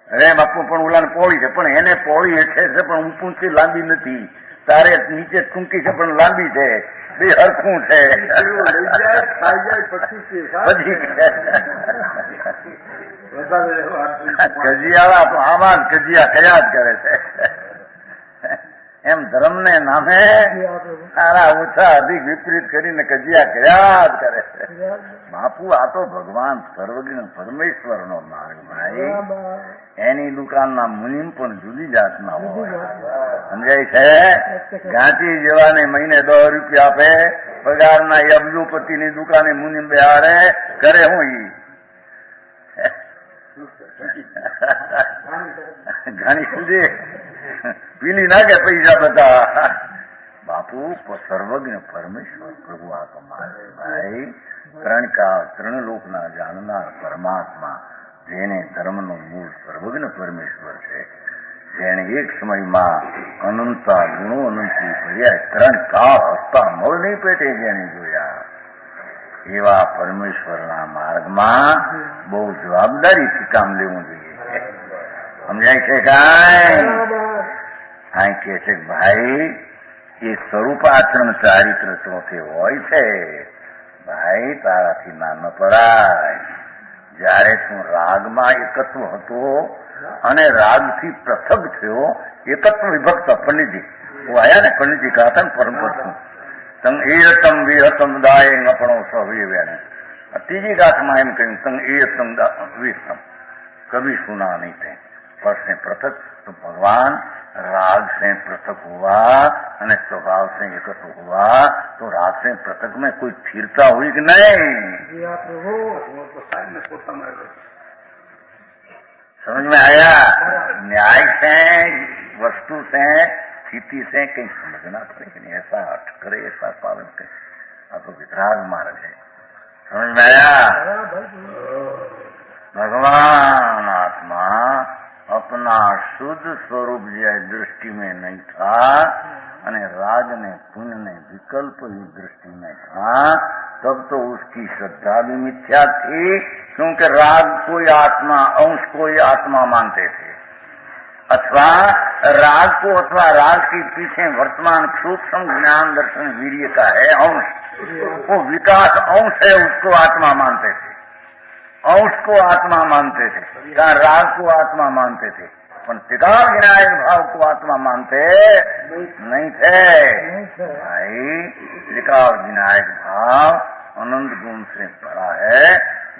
અરે બાપુ પણ ઓલાને પોળી છે પણ એને પોળી હેઠે છે પણ ઊંચી લાંબી નથી, તારે નીચે ટૂંકી છે પણ લાંબી છે, બે હરખું છે કજિયાળા તો આમાં જ કજિયા કર્યા જ કરે છે એમ ધર્મને નામે સારા ઓછા અધિક વિપરીત કરીને કજિયા કર્યા જ કરે છે। બાપુ આ તો ભગવાન સર્વજ્ઞ પરમેશ્વરનો માર્ગ ભાઈ, એની દુકાનના મુનિમ પણ જુદી જાતના હોય સમજાય છે। ગાંધી જેવાને મહિને 10 રૂપિયા આપે પગારના અબજોપતિની દુકાને મુનિમ બેહાડે કરે હું ઈ ઘણી સુધી પીલી નાખે પૈસા બધા। બાપુ સર્વજ્ઞ પરમેશ્વર પ્રભુ આ તો મારે ભાઈ 3 કાળ 3 લોકના જાણનાર પરમાત્મા, જેને ધર્મનો મૂળ સર્વજ્ઞ પરમેશ્વર છે, જેને એક સમયમાં અનંતા ગુણો અનંતી ભર્યા 3 કાળ હસતા મળની પેટે જેને જોયા, એવા પરમેશ્વરના માર્ગમાં બહુ જવાબદારીથી કામ લેવું જોઈએ સમજાય છે કાંઈ? આ કે છે ભાઈ એ સ્વરૂપાચરણ ચારિત્ર ચોથે હોય છે ભાઈ, તારાથી ના ન પડાય। જયારે તું રાગમાં એકત્વ હતો અને રાગથી પૃથક થયો, એકત્વ વિભક્ત પંડિતજી वो आया ने पंडित जी कहा था परम पद तंग एतम विहतम दाय अपनो सविव्यान, तीजी गाथ में एम कहूं तंग एतम विहतम कभी सुना नहीं थे। पर से पृथक तो भगवान राग से पृथक हुआ और स्वभाव से एकत्र हुआ, तो राग से पृथक में कोई स्थिरता हुई कि नहीं? समझ में आया? न्याय से वस्तु से स्थिति से कहीं समझना पड़ेगा नहीं, ऐसा हट करे ऐसा पालन करे, अब तो वितराग मार्ग है। समझ में आया? भगवान आत्मा अपना शुद्ध स्वरूप दृष्टि में नहीं था और राग ने पुण्य ने विकल्प ही दृष्टि में था, तब तो उसकी श्रद्धा भी मिथ्या थी, क्योंकि राग कोई आत्मा अंश कोई आत्मा मानते थे, अथवा राग को अथवा राग के पीछे वर्तमान सूक्ष्म ज्ञान दर्शन वीर्य का है अंश, वो विकास अंश है उसको आत्मा मानते थे, अंश को आत्मा मानते थे, या राग को आत्मा मानते थे, पर त्रिकाल विनायक भाव को आत्मा मानते नहीं थे भाई। त्रिकाल विनायक भाव अनंत गुण से बड़ा है,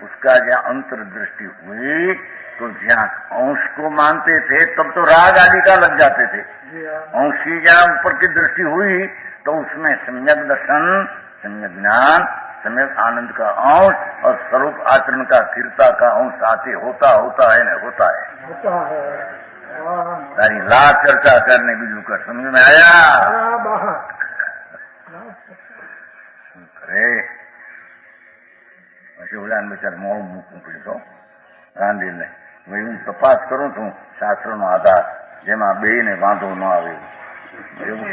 उसका जहाँ अंतर्दृष्टि हुई तो जहाँ अंश को मानते थे तब तो राग आदि का लग जाते थे, अंश की जहाँ ऊपर की दृष्टि हुई तो उसमें सम्यक दर्शन सम्यक ज्ञान, सम्यक आनंद का अंश और स्वरूप आचरण का स्थिरता का अंश साथ ही होता है न होता है। तारी लाख चर्चा करने बीजू कर समझ में आया? अरे શિવલાન બિચાર મોં મૂકવું પડ્યું તો ગાંધીને હું તપાસ કરું છું શાસ્ત્રનો આધાર જેમાં બેયને વાંધો ન આવે એવું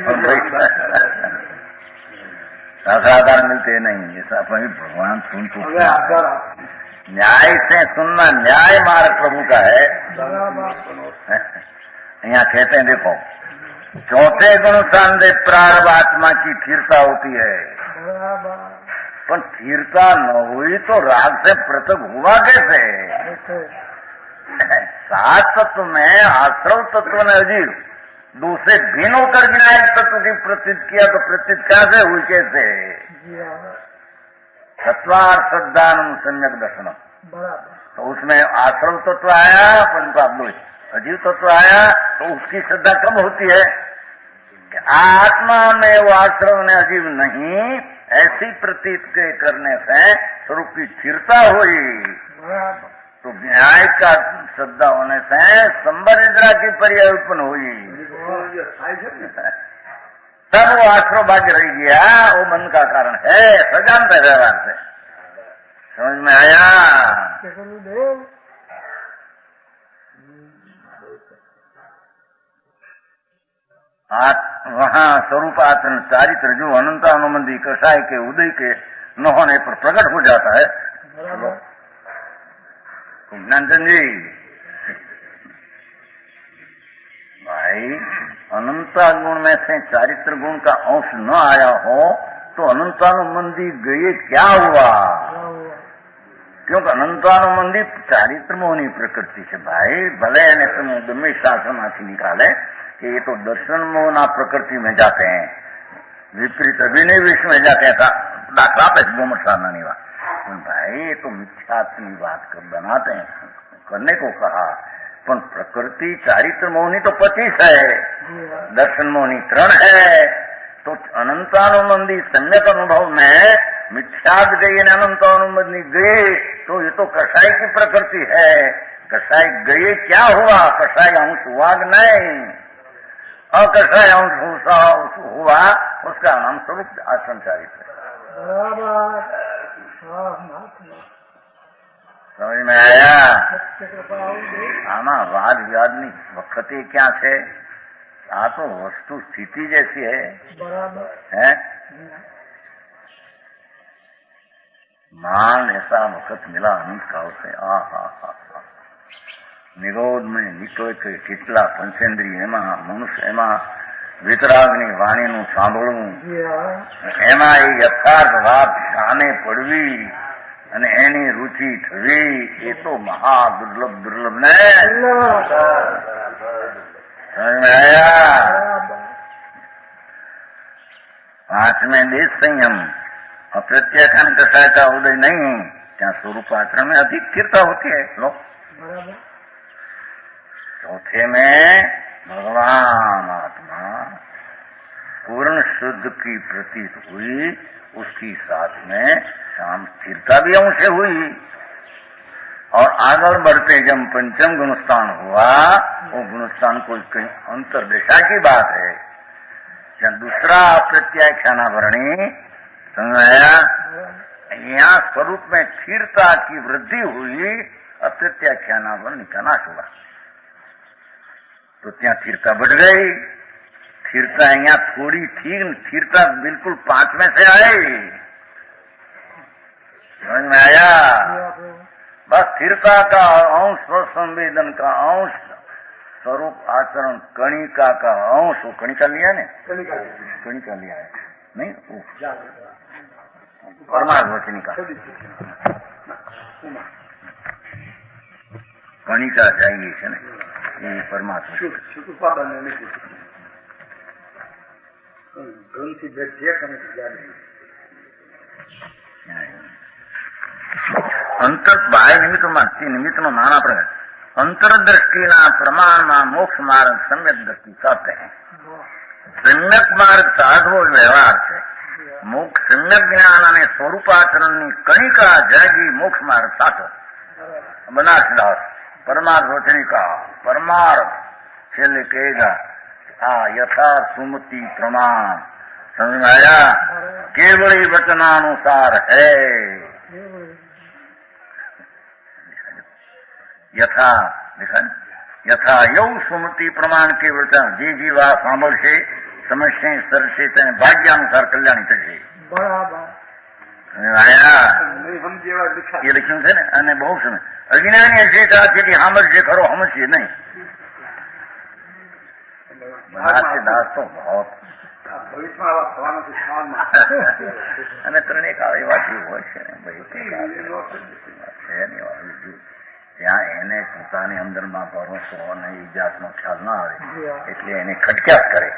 आधार मिलते नहीं, ऐसा भाई भगवान सुन तो न्याय से सुनना, न्याय मार्ग प्रभु का है। यहाँ कहते हैं देखो, चौथे गुण सांदे प्रारब्ध आत्मा की स्थिरता होती है, पर स्थिरता न हुई तो राग से पृथक हुआ कैसे? सात तत्व में आश्रव तत्व ने अजीब दूसरे भिन्न होकर विनायक तत्व की प्रतीत किया तो प्रतीत कैसे हुई? कैसे? सत्वार श्रद्धानम सम्यक दर्शनम, तो उसमें आश्रव तत्व आया, पंचपाप अजीव तत्व आया, तो उसकी श्रद्धा कब होती है कि आत्मा में वो आश्रव ने अजीव नहीं, ऐसी प्रतीत के करने से स्वरूप की स्थिरता हुई। तो न्याय का श्रद्धा होने से संबर निद्रा की पर्याय उत्पन्न हुई, तब वो आश्रव भाग्य रह गया, वो मन का कारण है, सजानता व्यवहार से। समझ में आया? वहाँ स्वरूप आचरण चारित्र जो अनंत अनुबंधी कषाय के उदय के न होने पर प्रकट हो जाता है। ज्ञानचंद जी भाई, अनंता गुण में से चारित्र गुण का अंश न आया हो तो अनंतानुबंधी गए क्या हुआ? क्योंकि अनंतानुबंधी चारित्र मोहनी प्रकृति से भाई, भले ने तुम में शासन आती निकाले कि ये तो दर्शन मोहना प्रकृति में जाते हैं, विपरीत अभिनय विश्व में जाते हैं, दाखला पे गोमठ साधना नहीं हुआ भाई, ये तो मिथ्यात्व की बात कर बनाते हैं, करने को कहा, पर प्रकृति चारित्र मोहनी तो 25 है, दर्शन मोहनी 3 है, तो अनंतानुबंधी सम्यक अनुभव में मिथ्याद गई अनंतानुबंधी गए, तो ये तो कषाय की प्रकृति है। कषाय गए क्या हुआ? कषाय अंश हुआ नहीं, अकषाय अंश हुआ, उसका नाम स्वरूप आचरण चारित्र। समझ में आया? आमा वाद विवादनी वखते क्या है? आ तो वस्तु स्थिति जैसी है, मान ऐसा वक्त मिला अनंत काल से, निगोद में निकले के કેટલા પંચેન્દ્રિય એમાં મનુષ્ય એમાં વિતરાગની વાણીનું સાંભળવું, એમાં એ યથાર્થ વાત શાને પડવી અને એની રુચિ થવી, એ તો મહા દુર્લભ ને। पांचवें देश संयम, अप्रत्याख्यान कषाय का उदय नहीं, क्या स्वरूप आचरण में अधिक स्थिरता होती है लोग। चौथे में भगवान आत्मा पूर्ण शुद्ध की प्रतीत हुई, उसकी साथ में शाम स्थिरता भी अंश हुई, और आगे बढ़ते जब पंचम गुणस्थान हुआ, वो गुणस्थान कोई कहीं अंतर्दशा की बात है, जब दूसरा प्रत्याख्यानावरणी समझाया, यहाँ स्वरूप में स्थिरता की वृद्धि हुई, अप्रत्याख्यानावरणी का नाश हुआ, तो ત્યાં स्थिरता बढ़ गई। स्थिरता यहाँ थोड़ी थी, स्थिरता बिल्कुल 5 में से आई। समझ में आया? बस स्थिरता का अंश, संवेदन का अंश, स्वरूप आचरण कणिका का अंश, वो कणिका लिया ने, कणिका लिया है नहीं, परमात्मा का कणिका चाहिए है ना, ये परमात्मा अंतर बाह्य निमित्त निमित्त में नाना प्रकार अंतरदृष्टि प्रमाण में मोक्ष मार्ग सम्यक दृष्टि कहते हैं। सम्यक मार्ग साधवो व्यवहार है, મોક્ષ સમ્યક જ્ઞાન અને સ્વરૂપાચરણની કણિકા જાગી મોક્ષ માર્ગ સાચો. બનાસદાસ પરમાર્થ વચનિકા પરમાર્થ છેલ્લે કહેગા આ યથા સુમતિ પ્રમાણ સમજાયા કેવળી વચનાનુસાર હૈ. યથા યથા એવું સુમતિ પ્રમાણ કેવળ જે જીવ આ સાંભળશે સમજશે સરશે તેને ભાગ્યાનુસાર કલ્યાણ થશે. એ લખ્યું છે ને. અને બહુ સમય અજ્ઞાની હશે તેથી સાંભળશે ખરો સમજશે નહીં. દાસ તો ભાવ અને ત્રણેક એવા જીવ હોય છે ને ભાઈ ત્યાં એને પોતાની અંદરમાં ભરોસો અને ઇજાતનો ખ્યાલ ના આવે એટલે એને ખટક્યાત કરે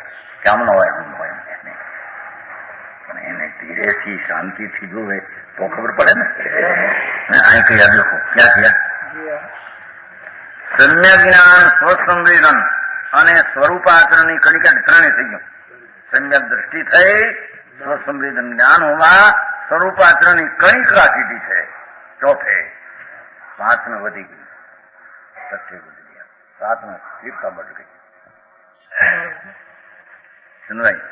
કે આમ ન હોય આમ હોય એને. પણ એને ધીરેથી શાંતિથી જોવે તો ખબર પડે ને. અહીં કયા લોકો ક્યાં થયા? સમ્યક જ્ઞાન સ્વસંવેદન અને સ્વરૂપાચરણની કણિકા ત્રણે થઈ ગયું. સમ્યક દ્રષ્ટિ થઈ, સ્વસંવેદન જ્ઞાન હોવા, સ્વરૂપાચરણની કણિકા સીધી છે. ચોથે 5 વધી ગઈ, 6 વધી ગયા, 7 સ્થિરતા બઢ ગઈ. સુનવાઈ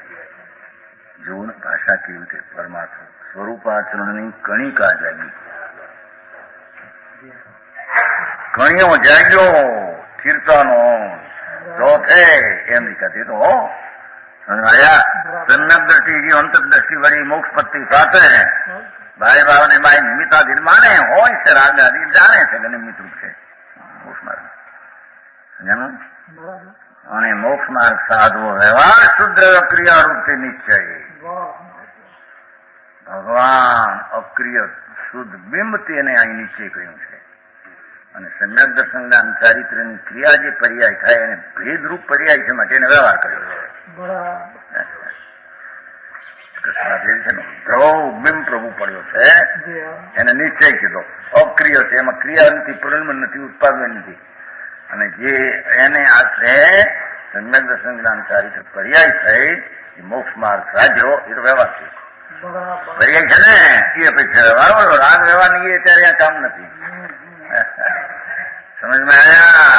જોવું ને ભાષા કેવી રીતે પરમાત્મા સ્વરૂપાચરણની કણિકા જાગી. કણિયો જાગ્યો સ્થિરતાનો. ચોથે એમ કહેતી તો સમજાયા સમ્યક દ્રષ્ટિ જીવ અંતરદ્રષ્ટિ વળી મોક્ષપત્તિ સાથે ભાઈ ભાવ ને ભાઈ નિમિત્તાધીન માને હોય છે. રાગાધીન જાણે છે કે નિમિત્ત રૂપ છે મોક્ષ માર્ગ. અને મોક્ષ માર્ગ સાધવો વ્યવહાર શુદ્ર ક્રિયા રૂપથી નિશ્ચય. ભગવાન અક્રિય શુદ્ધ બિંબ તેને અહીં નિશ્ચય કર્યું છે. અને સમ્યક દર્શન જ્ઞાન ચારિત્રની ક્રિયા જે પર્યાય થાય એને ભેદરૂપ પર્યાય છે માટે એને વ્યવહાર કર્યો છે. બિંબ પ્રભુ પડ્યો છે એને નિશ્ચય કીધો. અક્રિય છે એમાં ક્રિયા નથી, પ્રલંબન નથી, ઉત્પાદન નથી. અને જે એને આશરે સમ્યક દર્શન જ્ઞાન ચારિત્ર પર્યાય થઈ એ મોક્ષ માર્ગ સાધ્યો એ તો વ્યવહાર છે. પર્યાય છે ને એ અપેક્ષા બરાબર. રાગ વ્યવહાર ની અત્યારે આ કામ નથી. સમજમાં આવ્યા?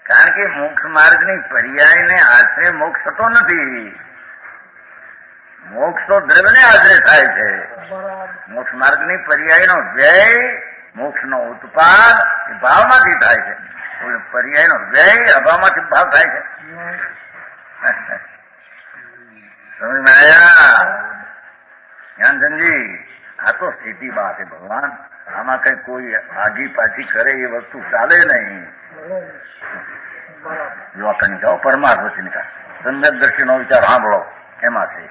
કારણ કે મોક્ષ માર્ગ ની પર્યાય ને આશરે મોક્ષ થતો નથી. મોક્ષ તો દ્રવ્ય ને આશરે થાય છે. મોક્ષ માર્ગ ની પર્યાય નો વ્યય, મોક્ષ નો ઉત્પાદ એ ભાવમાંથી થાય છે. પર્યાય નો વ્યય અભાવમાંથી ભાવ થાય છે. સમજમાં આવ્યા? જ્ઞાનચંદજી આ તો સ્થિતિ બાત છે ભગવાન. આમાં કઈ કોઈ આગી પાછી કરે એ વસ્તુ ચાલે નહીં. જો આ કઈ જાઓ પરમાર્થ વચનિકા સમ્યક દ્રષ્ટિ નો વિચાર સાંભળો એમાં છે.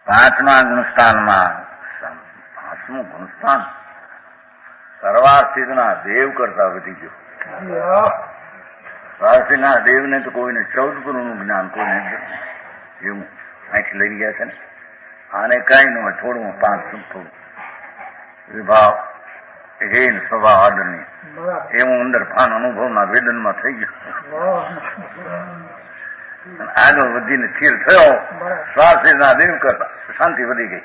5મા ગુણસ્થાનમાં 5મું ગુણસ્થાન સર્વાર્થિકના દેવ કરતા વધી ગયો. સર્વાર્થિકના દેવને તો કોઈને 14 ગુરુનું જ્ઞાન કોઈને એવું અહીંથી લઈ ગયા છે ને. આને કઈ ન હોય થોડું 5 થોડું વિભાવ હેન સ્વભાવ આદરની એવું અંદર ભાન અનુભવના વેદનમાં થઈ ગયું. આગળ વધીને સ્થિર થયો. શ્વાસના દેવ કરતા શાંતિ વધી ગઈ.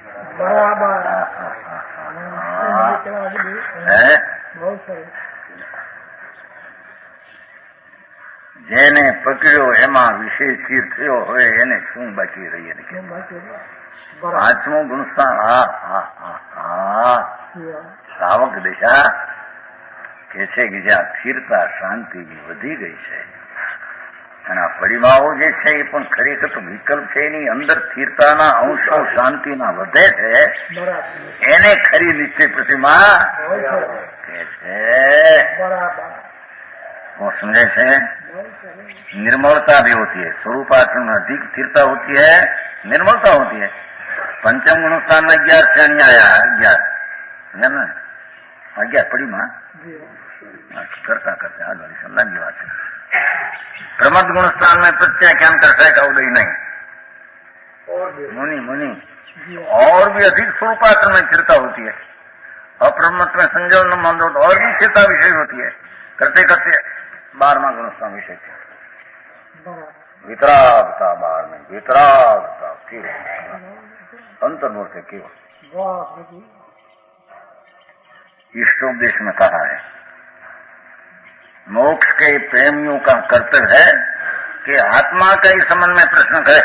જેને પકડ્યો એમાં વિશેષ સ્થિર થયો હવે એને શું બાકી રહી? 5મું ગુણસ્થાન શ્રાવક દિશા કે છે કે જ્યાં સ્થિરતા શાંતિ વધી ગઈ છે. અને આ પરિમાઓ જે છે એ પણ ખરેખર તો વિકલ્પ છે એની અંદર સ્થિરતાના અંશો શાંતિના વધે છે. એને ખરી નિશ્ચય પ્રતિમા કે છે. समझे से निर्मलता भी होती है, स्वरूपाचरण में अधिक स्थिरता होती है, निर्मलता होती है. पंचम गुणस्थान में 11 श्रेणी आया, 11 समझा ना, 11 पड़ी माँ करता करते आज वाली सलाह की बात है. प्रमद गुणस्थान में प्रत्याख्यान करता है का उदय नहीं, मुनि मुनि और भी अधिक स्वरूपाचरण में स्थिरता होती है. अप्रमत में संजय मंदो और भी स्थिरता विषय होती है. करते करते 12वां गुणस्थान विषय है. वितरागता बाहर में, वितरागता केवल अंतर्मुख है केवल। इष्टोपदेश में कहा है मोक्ष के प्रेमियों का कर्तव्य है कि आत्मा का इस संबंध में प्रश्न करे।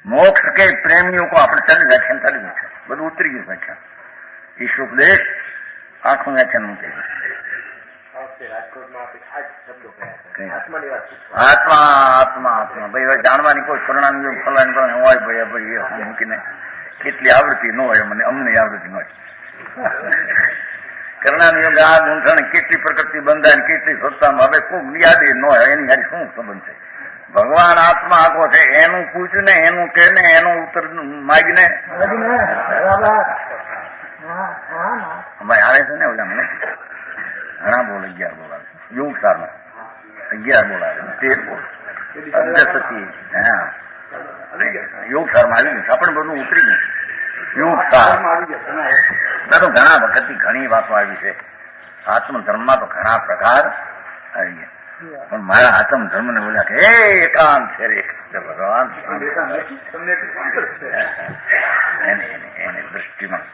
मोक्ष के प्रेमियों को આપણે ચાલી વ્યાખ્યાન ચાલી ગયું છે, બધું ઉતરી ગયું વ્યાખ્યાન। ઈશ ઉપદેશ આખું વ્યાખ્યાન ઉતરી ગયું। આત્મા આત્મા આત્મા ભાઈ હવે જાણવાની કોઈ પરિણામ ફલાણ હોય ભાઈ ભાઈ મૂકીને કેટલી આવૃત્તિ ન હોય, અમને આવૃત્તિ ન હોય। કરણામ યોગ આ ગૂંઠણ કેટલી પ્રકૃતિ બંધાય કેટલી સત્તામાં હવે કોઈ યાદ ન હોય, એની યારી શું સંબંધ છે? ભગવાન આત્મા આખો છે, એનું પૂછ ને એનું કે ને એનું ઉત્તર માગ ને ભાઈ આવે છે ને ઓલા મને ઘણા બોલ 11 બોલાવે યોગ સારમાં 11 બોલાવે 13 બોલ અધ્યક્ષથી યોગ સારમાં આવી ગયું, આપણે બધું ઉતરી ગયું। યોગ સાર બધું ઘણા વખતથી ઘણી વાતો આવી છે। આત્મધર્મમાં તો ઘણા પ્રકાર આવી ગયા, પણ મારા આત્મધર્મ ને બોલ્યા કે એકાંત છે રે ભગવાન એને દ્રષ્ટિમાં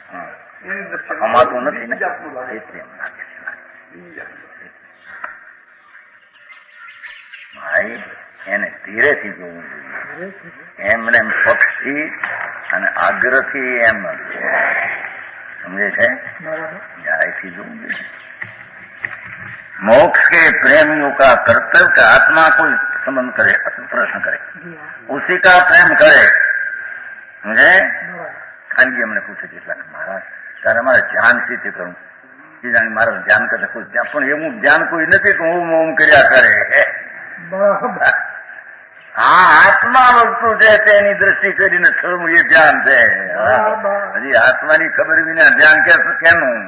અમાતું નથી ને એટલે ભાઈ એને ધીરેથી જોવું જોઈએ, એમને પક્ષથી અને આગ્રહથી એમ સમજે છે ન્યાયથી જોવું જોઈએ। मोक्ष के प्रेमियों का कर्तव्य का आत्मा कोई संबंध करे, प्रश्न करे, उसी का प्रेम करे। मुझे खानगी हमने पूछे કેટલાક મહારાજ ત્યારે અમારે ધ્યાન સીધે કરું એ જાણી મારા ધ્યાન કરતા કોઈ પણ એવું ધ્યાન કોઈ નથી કે ઓમ ઓમ કર્યા કરે। હા આત્મા વસ્તુ છે તેની દ્રષ્ટિ કરીને થયું એ ધ્યાન છે। હજી આત્માની ખબર વિના ધ્યાન કેનું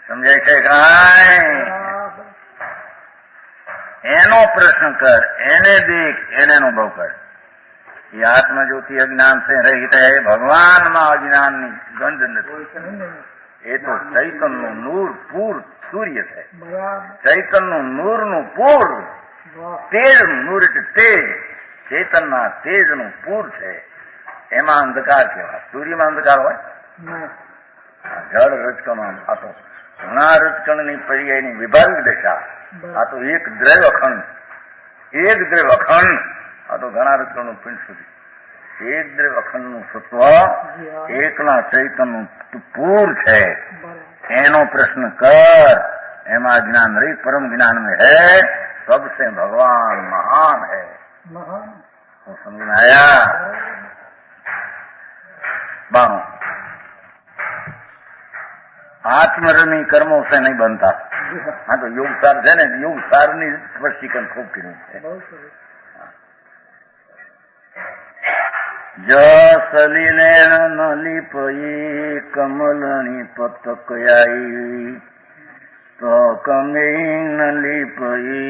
સમજાય છે? કાંઈ એનો પ્રશ્ન કર, એને દેખ, એને અનુભવ કર। એ આત્મજ્યોતિ અજ્ઞાન से रहित है, ભગવાનમાં અજ્ઞાનની ગંધ નથી। એ તો ચૈતનનું નૂર પૂર સૂર્ય છે, ચૈતનનું નૂરનું પૂર તેજ, નૂર એટલે તેજ, ચેતનના તેજનું પૂર છે। એમાં અંધકાર કહેવાય, સૂર્યમાં અંધકાર હોય? જળ રજકણો આ તો ઘણા રજકણની પર્યાયની વિભાવિક દશા। આ તો એક દ્રવ્ય અખંડ, એક દ્રવ્ય અખંડ, આ તો ઘણા રજકણનું પિંડ સુધી એક દ્રવ્ય અખંડનું સત્વ એકલા ચૈતનનું પૂર છે। એનો પ્રશ્ન કર, એમાં જ્ઞાન રહી परम ज्ञान में है, सबसे भगवान महान है। वो समझ में आया? 92 आत्मरमी कर्मों से नहीं बनता। हाँ तो योग सार है ना, योग सार ने स्पष्टीकरण खूब કર્યું છે। જસલીને નલિપઈ કમલની પતકયાઈ તો કમે નલિપઈ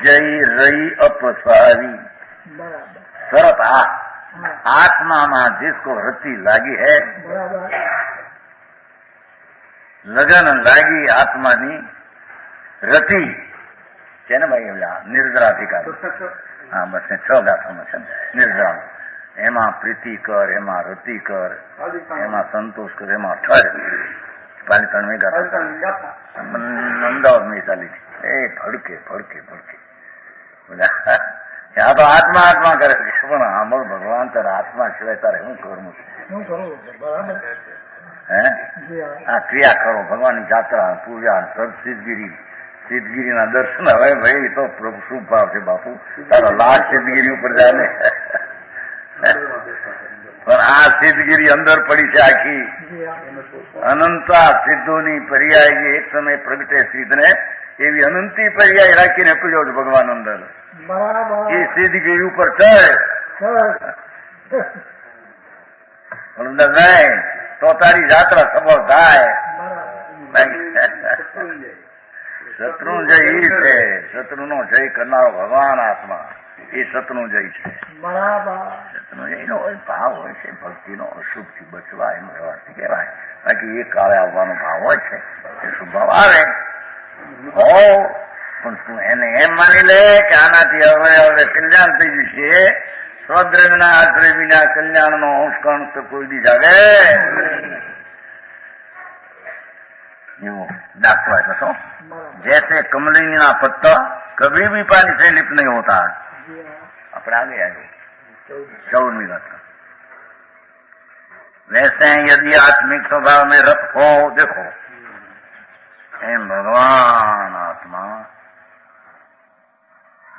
જય રઈ अपसारी। शरत आत्मा में जिसको रति लागी है, लगन लागी आत्मा नी रति છે ને ભાઈ નિર્જરાધિકાર। હા બસ 6 ગાથામાં છે નિર્જરા। એમાં પ્રીતિ કર, એમાં રતિ કર, એમાં સંતોષ કર, એમાં ઠર પાલી 3 ગાથા અમદાવાદ में ચાલી એ ભડકે ભડકે ભડકે ત્યાં તો આત્મા આત્મા કરે છે, પણ આમાં ભગવાન તારા આત્મા સિવાય તારે શું કરવું છે? આ ક્રિયા કરો, ભગવાનની જાત્રા, પૂજા, સિદ્ધગીરી, સિદ્ધગીરીના દર્શન। હવે ભાઈ તો પ્રભુ શું ભાવ છે બાપુ, તારો લાખ સિદ્ધગીરી ઉપર જાય ને, પણ આ સિદ્ધગીરી અંદર પડી છે આખી અનંતા સિદ્ધોની પર્યાય એક સમય પ્રગટે સિદ્ધને એવી અનંતી પર્યાય રાખીને પૂજો છો ભગવાન અંદર। એ સિદ્ધગીરી ઉપર ચડ અંદર નહીં તો તારી જાત્રા સફળ થાય। શત્રુંજય ઈ છે, શત્રુનો જય કરનારો ભગવાન આત્મા। એ સતનું જય છે. બરાબર. સતનું જયનો ભાવ હોય છે ભક્તિનો, અશુભથી બચવા એમ વ્યવહારથી કહેવાય. બાકી એ કાળે આવવાનો ભાવ હોય છે એ શુભ ભાવ આવે હો, પણ તું એને એમ માની લે કે આનાથી હવે કલ્યાણ થઈ જશે. સ્વદ્રવ્યના આશ્રય વિના કલ્યાણનો અંશ કણ તો કોઈ દી જાગે એવું दाखवा है तो जैसे कमलिनी पत्ता कभी भी पानी से लिप्त नहीं होता. अपने आगे आगे 14वीं गाथा. वैसे यदि आत्मिक स्वभाव में रत हो, देखो एम भगवान आत्मा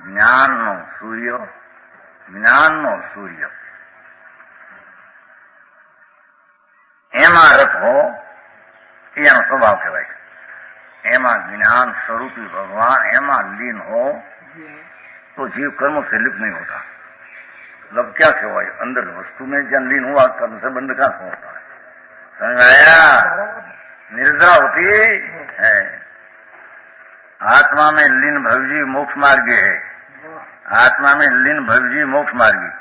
જ્ઞાન નો સૂર્ય એમાં રત હો એનો સ્વભાવ કહેવાય. એમાં જ્ઞાન સ્વરૂપી ભગવાન એમાં લીન हो तो जीव कर्मों से लिप्त नहीं होता. मतलब क्या कहवाय, अंदर वस्तु में जब लीन हुआ कर्म से बंध कहां से होता है. समझ आया. निर्जरा होती है. आत्मा में लीन भवजी मोक्ष मार्गी है. आत्मा में लीन भवजी मोक्ष मार्गी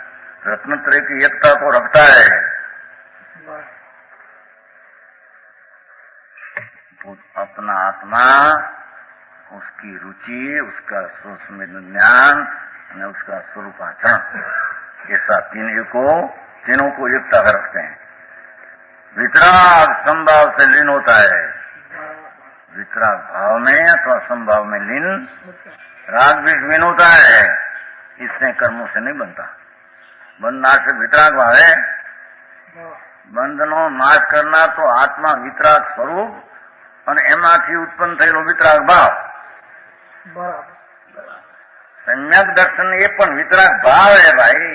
रत्नत्रय की एकता को रखता है. अपना आत्मा, उसकी रुचि, उसका सूक्ष्म ज्ञान और उसका स्वरूपाचरण, ऐसा तीनों को एकता कर रखते हैं. वितराग संभाव से लीन होता है. वितराग भाव में अथवा संभाव में लीन राग भी लीन होता है. इससे कर्मों से नहीं बनता. बंधनाश से वितराग भाव है. बंधनो नाश करना तो आत्मा वितराग स्वरूप और एमाथी उत्पन्न थયેલો वितराग भाव. सम्यक दर्शन ये पण वितराग भाव है भाई.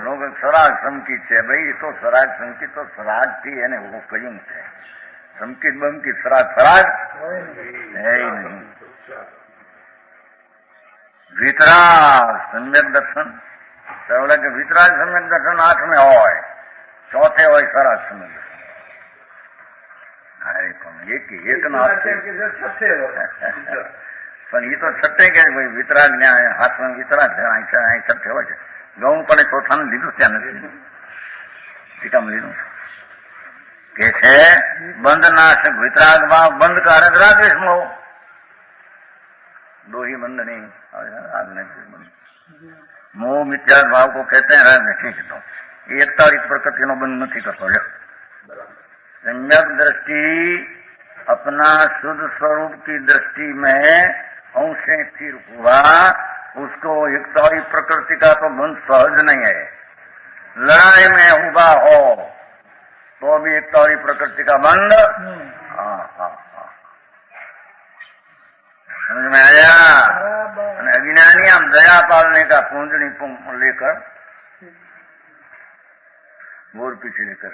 लोग सराग संकित है भाई. तो सराग संकित तो सराग थी એને वो કહ્યું છે. संकित बमकित सराग सराग है ही नहीं. वितराग सम्यक दर्शन के वितराग सम्यक दर्शन 8 में होय, 4थे होय सराग सम्यक दर्शन. अरे एक ना पण ये तो छठे के भाई वितराग न्याय हाथ में वितराग छठे हो. गौण पण चौथा ने लीधु त्या नहीं टीका में लीधु के छे. बंध नाश वितराग भाव बंध का राग मोह दो ही बंध नहीं. मोह मिथ्या भाव को कहते हैं राग में. ठीक तो ये 41 प्रकृति नो बंध नहीं करता. सम्यक दृष्टि अपना शुद्ध स्वरूप की दृष्टि में अंश से स्थिर हुआ, उसको एकतारी प्रकृति का तो बंध सहज नहीं है. लड़ाई में उबा हो तो भी एकतारी प्रकृति का बंध. समझ में आया. अज्ञानी हम दया पालने का पूंजनी लेकर गोर पीछे लेकर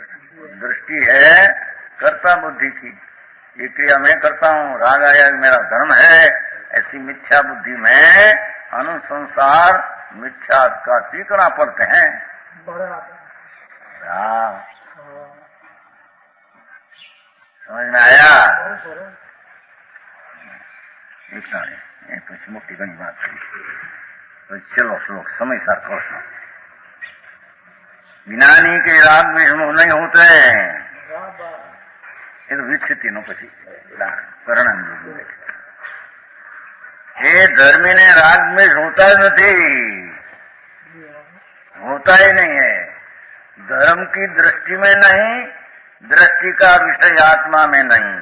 दृष्टि है कर्ता बुद्धि की. ये क्रिया मैं करता हूँ, राग आया मेरा धर्म है, ऐसी मिथ्या बुद्धि में अनुसंसार मिथ्या का तीकड़ा पड़ते हैं. समझ में आया. इतना नहीं कुछ मोटी बनी बात करी तो चलो श्लोक समय सार करो. ज्ञानी के राग में नहीं होते हैं. ये तो विकसित नो पी परिणाम ये धर्मी ने राग में होता नहीं, होता ही नहीं है. धर्म की दृष्टि में नहीं, दृष्टि का विषय आत्मा में नहीं,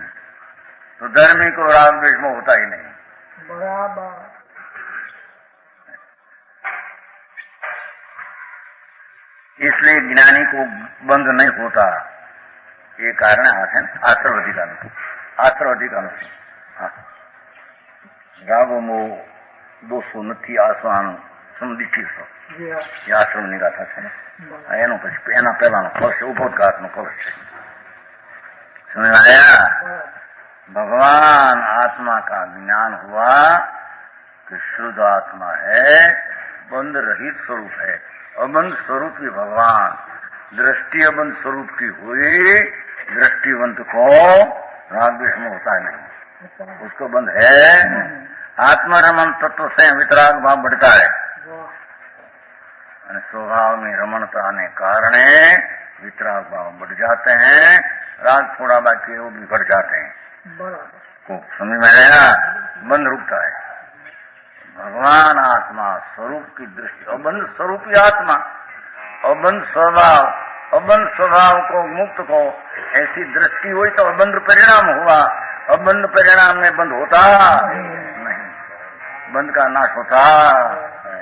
तो धर्मी को राग द्वेष में होता ही नहीं. बराबर. इसलिए ज्ञानी को बंध नहीं होता. ये कारण है आश्रवधिकान रागो मोह दोषो નથી આસવાન સમદીઠી છો. ये આશ્રમની ગાથા છે. એનો પછી એના પહેલાનો ફળ છે ઉભોદઘાતનો ફળ છે. समझ आया. भगवान आत्मा का ज्ञान हुआ कि शुद्ध आत्मा है, बंध रहित स्वरूप है. अबंध स्वरूप ही भगवान दृष्टि अबंध स्वरूप की हुई. दृष्टिवंत को राग द्वेष में होता नहीं, उसको बंध है. आत्मरमण तत्व से वितराग भाव बढ़ता है. અને સ્વભાવની રમણતાને કારણે वितराग भाव बढ़ जाते हैं, राग थोड़ा बाकी वो भी बढ़ जाते हैं। को समझ में आया? बंध रुकता है। भगवान आत्मा स्वरूप की दृष्टि, अबंध स्वरूपी आत्मा, अबंध स्वभाव को मुक्त को ऐसी दृष्टि हुई तो अबंध परिणाम हुआ। अबंध परिणाम में बंध होता नहीं, बंध का नाश होता है।